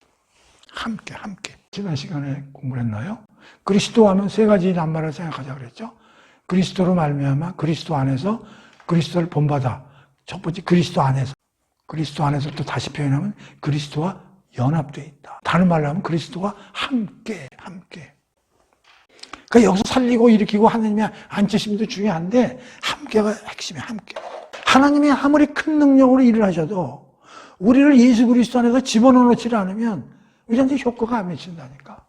함께. 지난 시간에 공부를 했나요? 그리스도 하면 세 가지 낱말을 생각하자 그랬죠? 그리스도로 말미암아 그리스도 안에서 그리스도를 본받아. 첫 번째 그리스도 안에서. 그리스도 안에서 또 다시 표현하면 그리스도와 연합되어 있다. 다른 말로 하면 그리스도와 함께. 그러니까 여기서 살리고 일으키고 하나님이 앉히심도 중요한데 함께가 핵심이야. 함께. 하나님이 아무리 큰 능력으로 일을 하셔도 우리를 예수 그리스도 안에서 집어넣지 않으면 우리한테 효과가 안 미친다니까.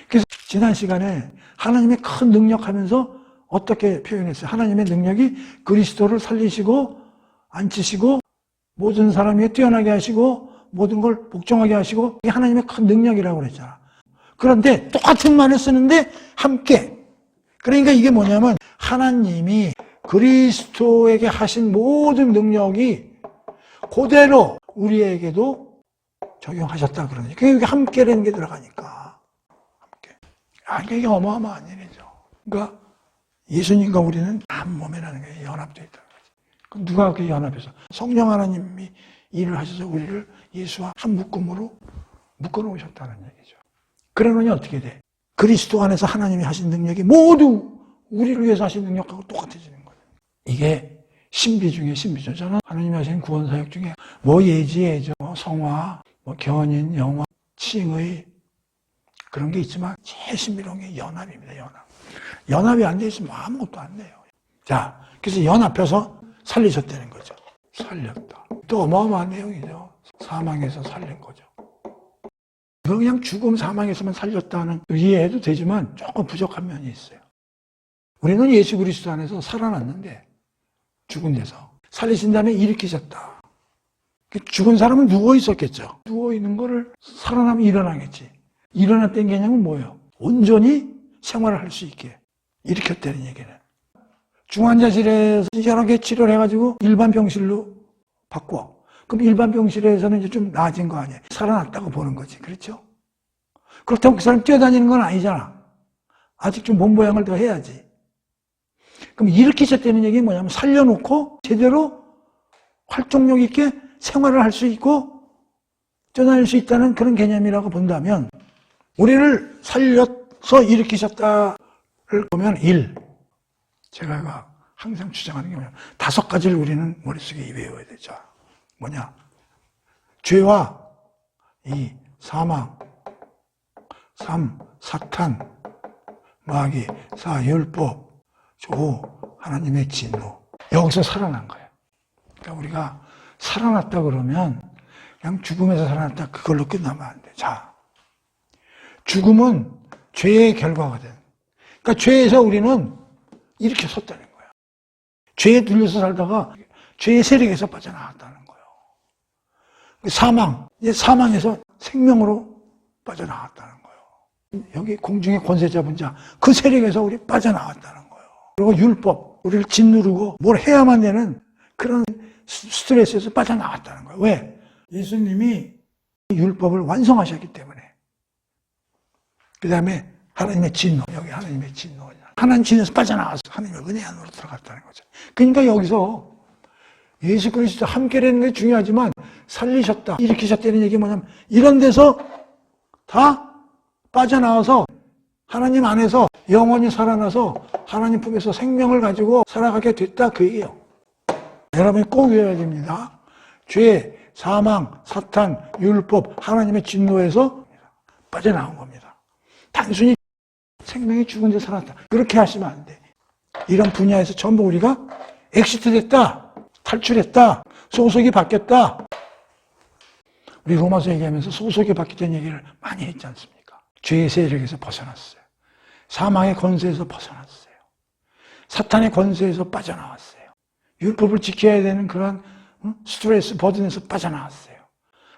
그래서 지난 시간에 하나님의 큰 능력하면서 어떻게 표현했어요? 하나님의 능력이 그리스도를 살리시고 앉히시고 모든 사람 위에 뛰어나게 하시고 모든 걸 복종하게 하시고 이게 하나님의 큰 능력이라고 그랬잖아. 그런데 똑같은 말을 쓰는데 함께. 그러니까 이게 뭐냐면 하나님이 그리스도에게 하신 모든 능력이 그대로 우리에게도 적용하셨다 그러니까 그게 함께라는 게 들어가니까 함께. 이게 어마어마한 일이죠. 그러니까 예수님과 우리는 한 몸이라는 게 연합되어 있다는 거지. 그럼 누가 그렇게 연합해서? 성령 하나님이 일을 하셔서 우리를 예수와 한 묶음으로 묶어놓으셨다는 얘기죠. 그러느니 어떻게 돼? 그리스도 안에서 하나님이 하신 능력이 모두 우리를 위해서 하신 능력하고 똑같아지는 거예요. 이게 신비 중에 신비죠. 저는 하나님이 하신 구원사역 중에 예지, 성화, 견인, 영화, 칭의 그런 게 있지만 제일 신비로운 게 연합입니다. 연합이 안 돼 있으면 아무것도 안 돼요. 자, 그래서 연합해서 살리셨다는 거죠. 살렸다. 또 어마어마한 내용이죠. 사망에서 살린 거죠. 이거 그냥 죽음 사망에서만 살렸다는 이해해도 되지만 조금 부족한 면이 있어요. 우리는 예수 그리스도 안에서 살아났는데 죽은 데서 살리신 다음에 일으키셨다. 죽은 사람은 누워 있었겠죠. 누워 있는 거를 살아나면 일어나겠지. 일어났다는 개념은 뭐예요? 온전히 생활을 할 수 있게 일으켰다는 얘기는. 중환자실에서 여러 개 치료를 해가지고 일반 병실로 바꿔. 그럼 일반 병실에서는 이제 좀 나아진 거 아니에요? 살아났다고 보는 거지. 그렇죠? 그렇다고 그 사람 뛰어다니는 건 아니잖아. 아직 좀 몸보양을 더 해야지. 그럼 일으키셨다는 얘기는 뭐냐면 살려놓고 제대로 활동력 있게 생활을 할 수 있고 뛰어다닐 수 있다는 그런 개념이라고 본다면 우리를 살려서 일으키셨다를 보면 제가 항상 주장하는 게 뭐냐면 5가지를 우리는 머릿속에 외워야 되죠. 뭐냐? 죄와 이 사망, 3, 사탄, 마귀, 4, 율법, 5, 하나님의 진노. 여기서 살아난 거예요. 그러니까 우리가 살아났다 그러면 그냥 죽음에서 살아났다 그걸로 끝나면 안 돼. 자, 죽음은 죄의 결과거든. 그러니까 죄에서 우리는 이렇게 섰다는 거예요. 죄에 들려서 살다가 죄의 세력에서 빠져나왔다는 거예요. 사망, 이제 사망에서 생명으로 빠져나왔다는 거예요. 여기 공중의 권세 잡은 자, 그 세력에서 우리 빠져나왔다는 거예요. 그리고 율법, 우리를 짓누르고 뭘 해야만 되는 그런 스트레스에서 빠져나왔다는 거예요. 왜? 예수님이 율법을 완성하셨기 때문에. 그 다음에 하나님의 진노, 여기 하나님의 진노. 하나님 진노에서 빠져나와서 하나님의 은혜 안으로 들어갔다는 거죠. 그러니까 여기서 예수 그리스도 함께라는 게 중요하지만 살리셨다, 일으키셨다는 얘기 뭐냐면 이런 데서 다 빠져나와서 하나님 안에서 영원히 살아나서 하나님 품에서 생명을 가지고 살아가게 됐다 그 얘기예요. 여러분이 꼭 외워야 됩니다. 죄, 사망, 사탄, 율법, 하나님의 진노에서 빠져나온 겁니다. 단순히 생명이 죽은 데 살았다. 그렇게 하시면 안 돼. 이런 분야에서 전부 우리가 엑시트 됐다. 탈출했다. 소속이 바뀌었다. 우리 로마서 얘기하면서 소속이 바뀌었다는 얘기를 많이 했지 않습니까? 죄의 세력에서 벗어났어요. 사망의 권세에서 벗어났어요. 사탄의 권세에서 빠져나왔어요. 율법을 지켜야 되는 그런 스트레스 버든에서 빠져나왔어요.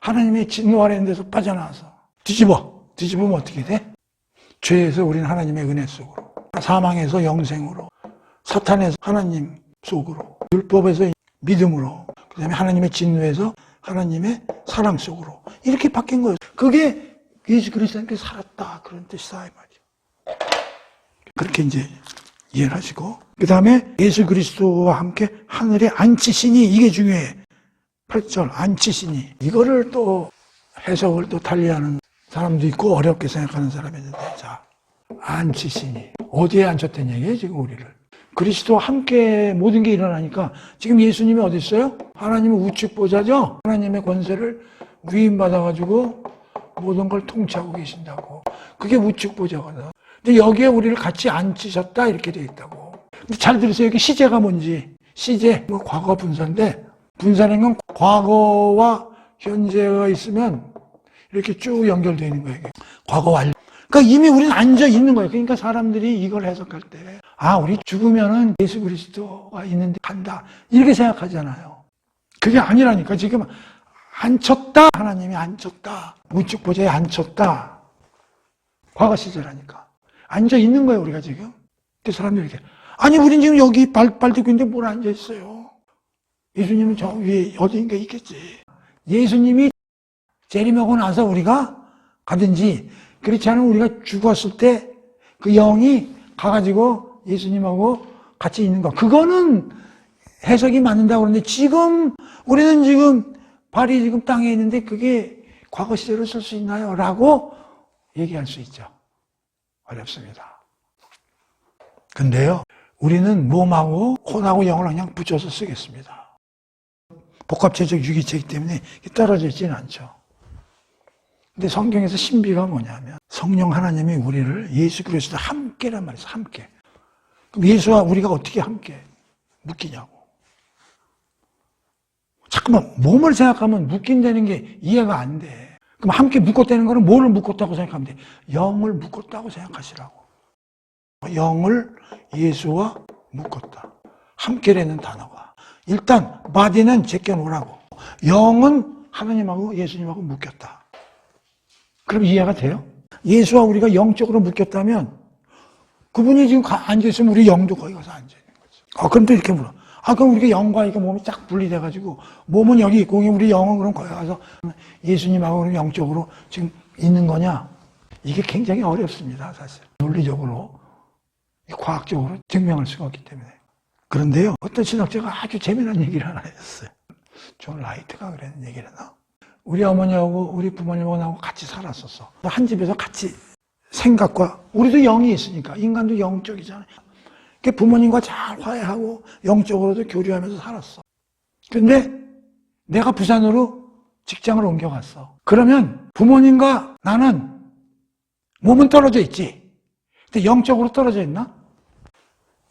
하나님의 진노하라는 데서 빠져나와서 뒤집으면 어떻게 돼? 죄에서 우리는 하나님의 은혜 속으로, 사망에서 영생으로, 사탄에서 하나님 속으로, 율법에서 믿음으로, 그 다음에 하나님의 진노에서 하나님의 사랑 속으로 이렇게 바뀐 거예요. 그게 예수 그리스도께 살았다 그런 뜻이다 이 말이에요. 그렇게 이제 이해를 하시고 그 다음에 예수 그리스도와 함께 하늘에 앉히시니 이게 중요해. 8절 앉히시니 이거를 또 해석을 또 달리하는 사람도 있고 어렵게 생각하는 사람이 있는데 자 앉히시니 어디에 앉혔다는 얘기예요 지금 우리를. 그리스도와 함께 모든 게 일어나니까 지금 예수님이 어디 있어요? 하나님의 우측 보좌죠. 하나님의 권세를 위임받아가지고 모든 걸 통치하고 계신다고. 그게 우측 보좌거든. 근데 여기에 우리를 같이 앉히셨다 이렇게 돼 있다고. 근데 잘 들으세요. 여기 시제가 뭔지. 시제, 뭐 과거 분사인데 분사라는 건 과거와 현재가 있으면 이렇게 쭉 연결되어 있는 거예요. 과거 완료. 그러니까 이미 우리는 앉아 있는 거예요. 그러니까 사람들이 이걸 해석할 때, 우리 죽으면은 예수 그리스도가 있는데 간다. 이렇게 생각하잖아요. 그게 아니라니까. 지금 앉혔다. 하나님이 앉혔다. 우측 보좌에 앉혔다. 과거 시제라니까. 앉아 있는 거예요, 우리가 지금. 그 사람들이 이렇게. 아니, 우린 지금 여기 발 딛고 있는데 뭘 앉아 있어요? 예수님은 저 위에 어디인가 있겠지. 예수님이 재림하고 나서 우리가 가든지, 그렇지 않으면 우리가 죽었을 때 그 영이 가가지고 예수님하고 같이 있는 거. 그거는 해석이 맞는다고 그러는데 지금 우리는 지금 발이 지금 땅에 있는데 그게 과거 시제로 쓸 수 있나요? 라고 얘기할 수 있죠. 어렵습니다. 근데요, 우리는 몸하고 혼하고 영을 그냥 붙여서 쓰겠습니다. 복합체적 유기체이기 때문에 떨어져 있지는 않죠. 근데 성경에서 신비가 뭐냐면 성령 하나님이 우리를 예수 그리스도 함께란 말이죠. 함께. 그럼 예수와 우리가 어떻게 함께 묶이냐고. 자꾸만 몸을 생각하면 묶인다는 게 이해가 안 돼. 그럼 함께 묶었다는 거는 뭐를 묶었다고 생각하면 돼? 영을 묶었다고 생각하시라고. 영을 예수와 묶었다. 함께라는 단어가. 일단 바디는 제껴놓으라고. 영은 하나님하고 예수님하고 묶였다. 그럼 이해가 돼요? 예수와 우리가 영적으로 묶였다면 그분이 지금 앉아있으면 우리 영도 거기 가서 앉아있는 거죠. 그럼 또 이렇게 물어. 그럼 우리가 영과 이게 몸이 쫙 분리돼가지고 몸은 여기 있고 우리 영은 그럼 거기 가서 예수님하고 영적으로 지금 있는 거냐? 이게 굉장히 어렵습니다, 사실. 논리적으로, 과학적으로 증명할 수가 없기 때문에. 그런데요, 어떤 신학자가 아주 재미난 얘기를 하나 했어요. 존 라이트가 그런 얘기를 했나? 우리 어머니하고 우리 부모님하고 같이 살았었어. 한 집에서 같이 생각과, 우리도 영이 있으니까, 인간도 영적이잖아요. 부모님과 잘 화해하고 영적으로도 교류하면서 살았어. 근데 내가 부산으로 직장을 옮겨갔어. 그러면 부모님과 나는 몸은 떨어져 있지. 근데 영적으로 떨어져 있나?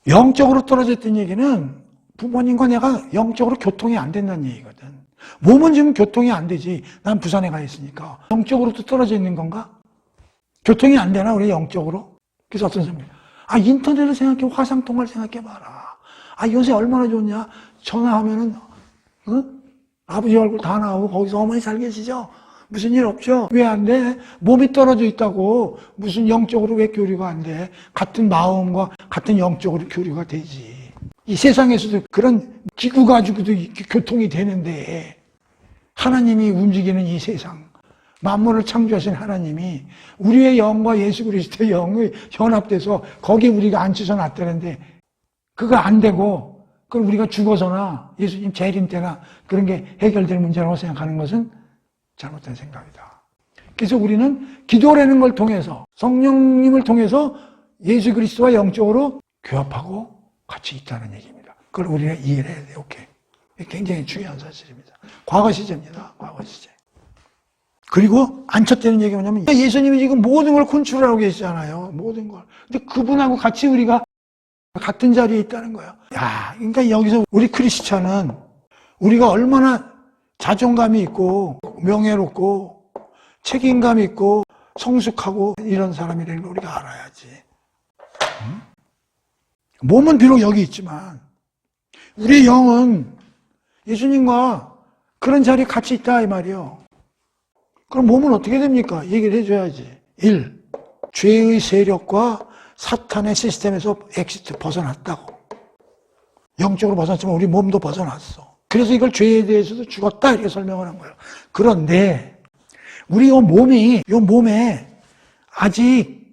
영적으로 떨어져 있다는 얘기는 부모님과 내가 영적으로 교통이 안 된다는 얘기거든. 몸은 지금 교통이 안 되지. 난 부산에 가 있으니까. 영적으로도 떨어져 있는 건가? 교통이 안 되나, 우리 영적으로? 그래서 어떤 사람이 인터넷을 생각해, 화상통화를 생각해봐라. 요새 얼마나 좋냐? 전화하면은, 아버지 얼굴 다 나오고, 거기서 어머니 잘 계시죠? 무슨 일 없죠? 왜 안 돼? 몸이 떨어져 있다고. 무슨 영적으로 왜 교류가 안 돼? 같은 마음과 같은 영적으로 교류가 되지. 이 세상에서도 그런 기구 가지고도 교통이 되는데, 하나님이 움직이는 이 세상, 만물을 창조하신 하나님이 우리의 영과 예수 그리스도의 영이 연합돼서 거기에 우리가 앉혀서 놨다는데 그거 안 되고 그걸 우리가 죽어서나 예수님 재림 때나 그런 게 해결될 문제라고 생각하는 것은 잘못된 생각이다. 그래서 우리는 기도라는 걸 통해서 성령님을 통해서 예수 그리스도와 영적으로 교합하고 같이 있다는 얘기입니다. 그걸 우리가 이해를 해야 돼요. 오케이. 굉장히 중요한 사실입니다. 과거 시제입니다. 과거 시제. 그리고 앉혔다는 얘기가 뭐냐면 예수님이 지금 모든 걸 컨트롤하고 계시잖아요. 모든 걸. 근데 그분하고 같이 우리가 같은 자리에 있다는 거예요. 그러니까 여기서 우리 크리스찬은 우리가 얼마나 자존감이 있고 명예롭고 책임감 있고 성숙하고 이런 사람이라는 걸 우리가 알아야지. 몸은 비록 여기 있지만 우리의 영은 예수님과 그런 자리에 같이 있다 이 말이에요. 그럼 몸은 어떻게 됩니까? 얘기를 해줘야지. 1. 죄의 세력과 사탄의 시스템에서 엑시트 벗어났다고. 영적으로 벗어났지만 우리 몸도 벗어났어. 그래서 이걸 죄에 대해서도 죽었다 이렇게 설명을 한 거예요. 그런데 우리 요 몸에 아직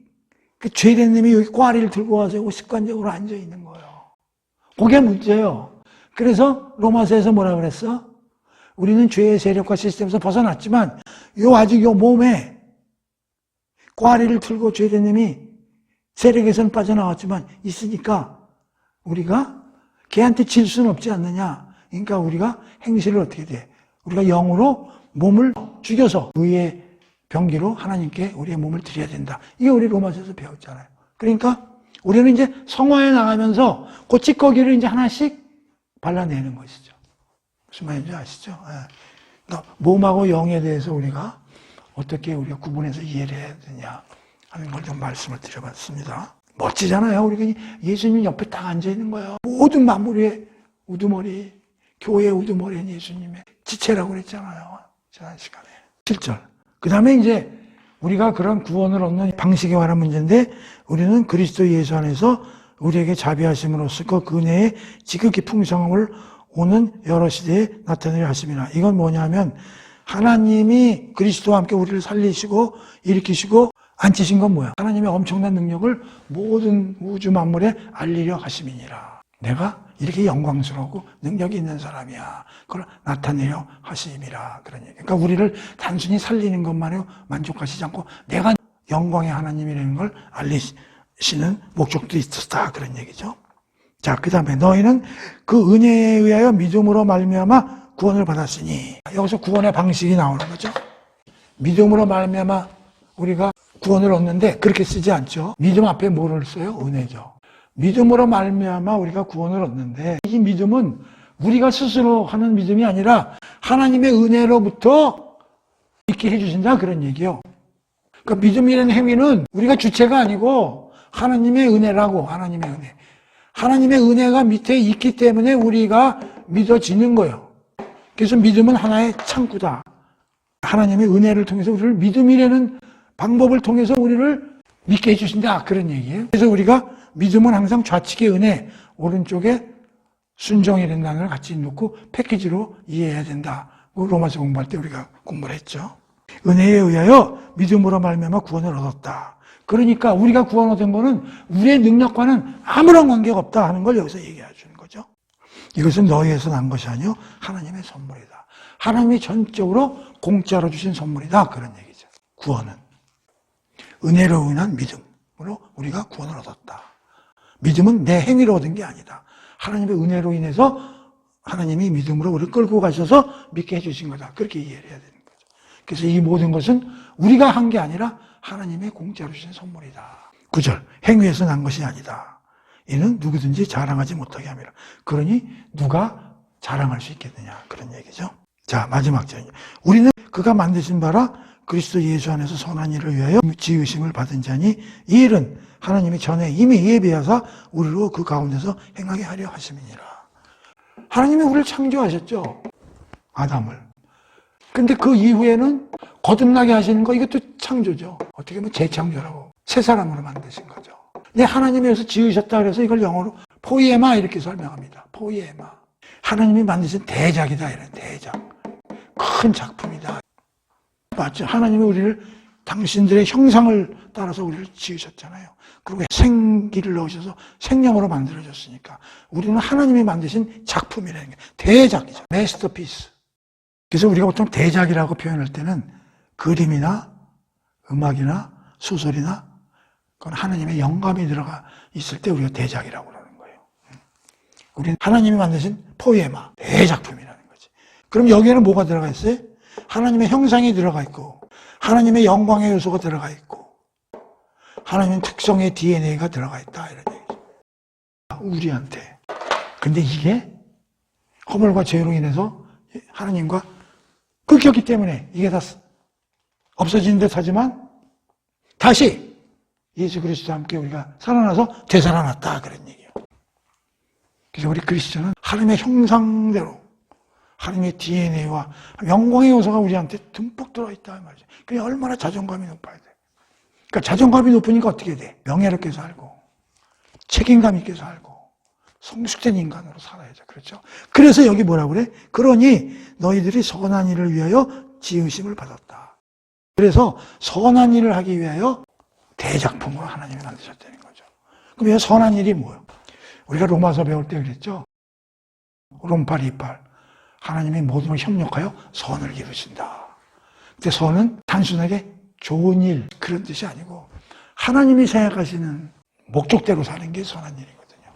그 죄된 놈이 여기 꽈리를 들고 와서 습관적으로 앉아 있는 거예요. 그게 문제예요. 그래서 로마서에서 뭐라 그랬어? 우리는 죄의 세력과 시스템에서 벗어났지만 아직 요 몸에 꽈리를 틀고 죄된 놈이 세력에서는 빠져나왔지만 있으니까 우리가 걔한테 질 수는 없지 않느냐. 그러니까 우리가 행실을 어떻게 돼? 우리가 영으로 몸을 죽여서 의의 병기로 하나님께 우리의 몸을 드려야 된다. 이게 우리 로마서에서 배웠잖아요. 그러니까 우리는 이제 성화에 나가면서 그 찌꺼기를 이제 하나씩 발라내는 것이죠. 무슨 말인지 아시죠? 그러니까 몸하고 영에 대해서 우리가 어떻게 우리가 구분해서 이해를 해야 되냐 하는 걸 좀 말씀을 드려봤습니다. 멋지잖아요. 우리가 예수님 옆에 딱 앉아있는 거예요. 모든 만물의 우두머리, 교회의 우두머리는 예수님의 지체라고 그랬잖아요. 지난 시간에. 7절. 그 다음에 이제 우리가 그런 구원을 얻는 방식에 관한 문제인데 우리는 그리스도 예수 안에서 우리에게 자비하심으로써 그 은혜의 지극히 풍성함을 오는 여러 시대에 나타내려 하심이라. 이건 뭐냐면 하나님이 그리스도와 함께 우리를 살리시고 일으키시고 앉히신 건 뭐야? 하나님의 엄청난 능력을 모든 우주 만물에 알리려 하심이니라. 내가 이렇게 영광스러우고 능력이 있는 사람이야. 그걸 나타내려 하심이라. 그런 얘기. 그러니까 우리를 단순히 살리는 것만으로 만족하시지 않고 내가 영광의 하나님이라는 걸 알리시는 목적도 있었다. 그런 얘기죠. 자, 그 다음에 너희는 그 은혜에 의하여 믿음으로 말미암아 구원을 받았으니. 여기서 구원의 방식이 나오는 거죠. 믿음으로 말미암아 우리가 구원을 얻는데 그렇게 쓰지 않죠. 믿음 앞에 뭐를 써요? 은혜죠. 믿음으로 말미암아 우리가 구원을 얻는데 이 믿음은 우리가 스스로 하는 믿음이 아니라 하나님의 은혜로부터 믿게 해주신다 그런 얘기요. 그러니까 믿음이라는 행위는 우리가 주체가 아니고 하나님의 은혜라고. 하나님의 은혜. 하나님의 은혜가 밑에 있기 때문에 우리가 믿어지는 거예요. 그래서 믿음은 하나의 창구다. 하나님의 은혜를 통해서 우리를 믿음이라는 방법을 통해서 우리를 믿게 해주신다 그런 얘기예요. 그래서 우리가 믿음은 항상 좌측의 은혜, 오른쪽에 순종이라는 단어를 같이 놓고 패키지로 이해해야 된다. 로마서 공부할 때 우리가 공부를 했죠. 은혜에 의하여 믿음으로 말미암아 구원을 얻었다. 그러니까 우리가 구원 얻은 거는 우리의 능력과는 아무런 관계가 없다 하는 걸 여기서 얘기해 주는 거죠. 이것은 너희에서 난 것이 아니요 하나님의 선물이다. 하나님이 전적으로 공짜로 주신 선물이다 그런 얘기죠. 구원은 은혜로 인한 믿음으로 우리가 구원을 얻었다. 믿음은 내 행위로 얻은 게 아니다. 하나님의 은혜로 인해서 하나님이 믿음으로 우리를 끌고 가셔서 믿게 해주신 거다. 그렇게 이해를 해야 되는 거죠. 그래서 이 모든 것은 우리가 한 게 아니라 하나님의 공짜로 주신 선물이다. 9절 행위에서 난 것이 아니다. 이는 누구든지 자랑하지 못하게 함이라. 그러니 누가 자랑할 수 있겠느냐 그런 얘기죠. 자 마지막 절 우리는 그가 만드신 바라 그리스도 예수 안에서 선한 일을 위하여 지으심을 받은 자니 이 일은 하나님이 전에 이미 예비하사 우리로 그 가운데서 행하게 하려 하심이니라. 하나님이 우리를 창조하셨죠. 아담을. 근데 그 이후에는 거듭나게 하시는 거 이것도 창조죠. 어떻게 보면 재창조라고. 새 사람으로 만드신 거죠. 근데 하나님이 여기서 지으셨다 그래서 이걸 영어로 포이에마 이렇게 설명합니다. 포이에마. 하나님이 만드신 대작이다 이런 대작. 큰 작품이다. 맞죠? 하나님이 우리를 당신들의 형상을 따라서 우리를 지으셨잖아요. 그리고 생기를 넣으셔서 생명으로 만들어졌으니까 우리는 하나님이 만드신 작품이라는 게 대작이죠. 마스터피스. 그래서 우리가 보통 대작이라고 표현할 때는 그림이나 음악이나 소설이나 그건 하나님의 영감이 들어가 있을 때 우리가 대작이라고 그러는 거예요. 우리는 하나님이 만드신 포에마, 대작품이라는 거지. 그럼 여기에는 뭐가 들어가 있어요? 하나님의 형상이 들어가 있고 하나님의 영광의 요소가 들어가 있고 하나님의 특성의 DNA가 들어가 있다 이런 얘기죠. 우리한테. 근데 이게 허물과 죄로 인해서 하나님과 끊겼기 때문에 이게 다 없어진 듯 하지만 다시 예수 그리스도와 함께 우리가 살아나서 되살아났다 그런 얘기예요. 그래서 우리 그리스도는 하나님의 형상대로 하나님의 DNA와 영광의 요소가 우리한테 듬뿍 들어있다 말이죠. 그게 얼마나 자존감이 높아야 돼. 그러니까 자존감이 높으니까 어떻게 돼? 명예롭게 살고 책임감 있게 살고 성숙된 인간으로 살아야죠. 그렇죠? 그래서 여기 뭐라고 그래? 그러니 너희들이 선한 일을 위하여 지으심을 받았다. 그래서 선한 일을 하기 위하여 대작품으로 하나님이 만드셨다는 거죠. 그럼 이 선한 일이 뭐예요? 우리가 로마서 배울 때 그랬죠? 롬8 28 하나님이 모든 걸 협력하여 선을 이루신다. 근데 선은 단순하게 좋은 일 그런 뜻이 아니고 하나님이 생각하시는 목적대로 사는 게 선한 일이거든요.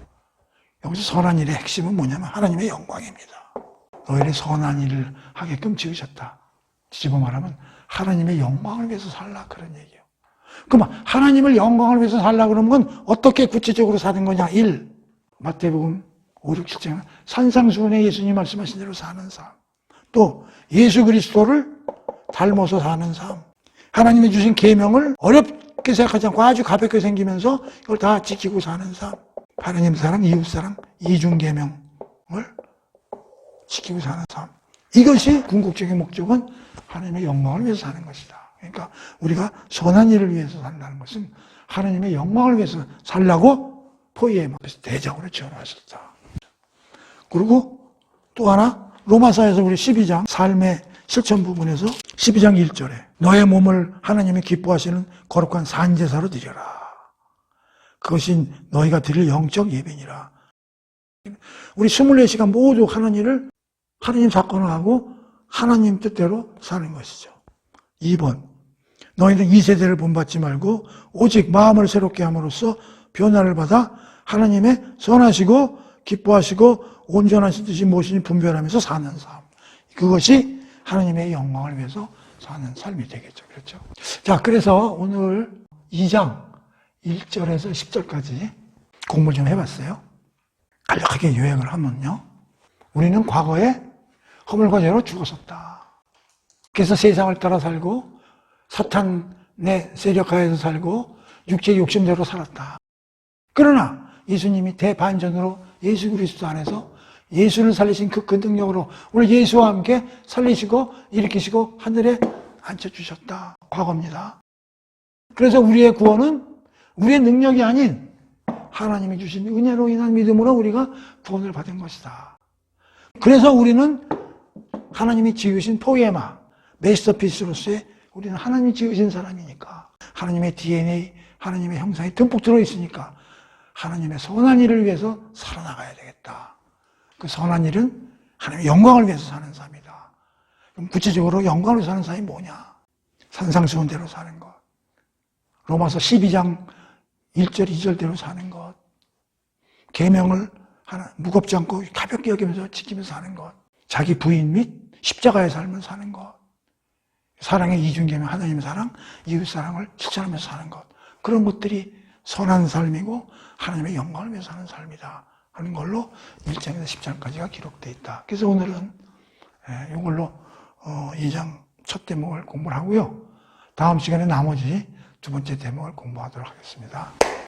여기서 선한 일의 핵심은 뭐냐면 하나님의 영광입니다. 너희를 선한 일을 하게끔 지으셨다. 뒤집어 말하면 하나님의 영광을 위해서 살라 그런 얘기예요. 그럼 하나님을 영광을 위해서 살라 그러면 어떻게 구체적으로 사는 거냐? 1. 마태복음 5, 6, 7장은 산상수훈에 예수님 말씀하신 대로 사는 삶. 또 예수 그리스도를 닮아서 사는 삶. 하나님이 주신 계명을 어렵게 생각하지 않고 아주 가볍게 생기면서 이걸 다 지키고 사는 삶. 하나님 사랑, 이웃 사랑, 이중 계명을 지키고 사는 삶. 이것이 궁극적인 목적은 하나님의 영광을 위해서 사는 것이다. 그러니까 우리가 선한 일을 위해서 산다는 것은 하나님의 영광을 위해서 살라고 포이에마 대작으로 지어놨었다. 그리고 또 하나 로마서에서 우리 12장 삶의 실천 부분에서 12장 1절에 너의 몸을 하나님이 기뻐하시는 거룩한 산제사로 드려라. 그것이 너희가 드릴 영적 예배니라. 우리 24시간 모두 하는 일을 하나님 사건을 하고 하나님 뜻대로 사는 것이죠. 2번 너희는 이 세대를 본받지 말고 오직 마음을 새롭게 함으로써 변화를 받아 하나님의 선하시고 기뻐하시고 온전하신 뜻이 무엇인지 분별하면서 사는 삶. 그것이 하나님의 영광을 위해서 사는 삶이 되겠죠. 그렇죠? 자, 그래서 오늘 2장 1절에서 10절까지 공부를 좀 해봤어요. 간략하게 요약을 하면요. 우리는 과거에 허물과 죄로 죽었었다. 그래서 세상을 따라 살고 사탄의 세력 하에서 살고 육체의 욕심대로 살았다. 그러나 예수님이 대반전으로 예수 그리스도 안에서 예수를 살리신 그 능력으로 오늘 예수와 함께 살리시고 일으키시고 하늘에 앉혀주셨다. 과거입니다. 그래서 우리의 구원은 우리의 능력이 아닌 하나님이 주신 은혜로 인한 믿음으로 우리가 구원을 받은 것이다. 그래서 우리는 하나님이 지으신 포에마, 메스터피스로서의 우리는 하나님이 지으신 사람이니까 하나님의 DNA, 하나님의 형상이 듬뿍 들어있으니까 하나님의 선한 일을 위해서 살아나가야 되겠다. 그 선한 일은 하나님의 영광을 위해서 사는 삶이다. 그럼 구체적으로 영광을 위해서 사는 삶이 뭐냐? 산상수훈 대로 사는 것. 로마서 12장 1절, 2절대로 사는 것. 계명을 무겁지 않고 가볍게 여기면서 지키면서 사는 것. 자기 부인 및 십자가의 삶을 사는 것. 사랑의 이중계명, 하나님의 사랑, 이웃 사랑을 실천하면서 사는 것. 그런 것들이 선한 삶이고 하나님의 영광을 위해서 사는 삶이다 하는 걸로 1장에서 10장까지가 기록되어 있다. 그래서 오늘은 이걸로 2장 첫 대목을 공부를 하고요. 다음 시간에 나머지 두 번째 대목을 공부하도록 하겠습니다.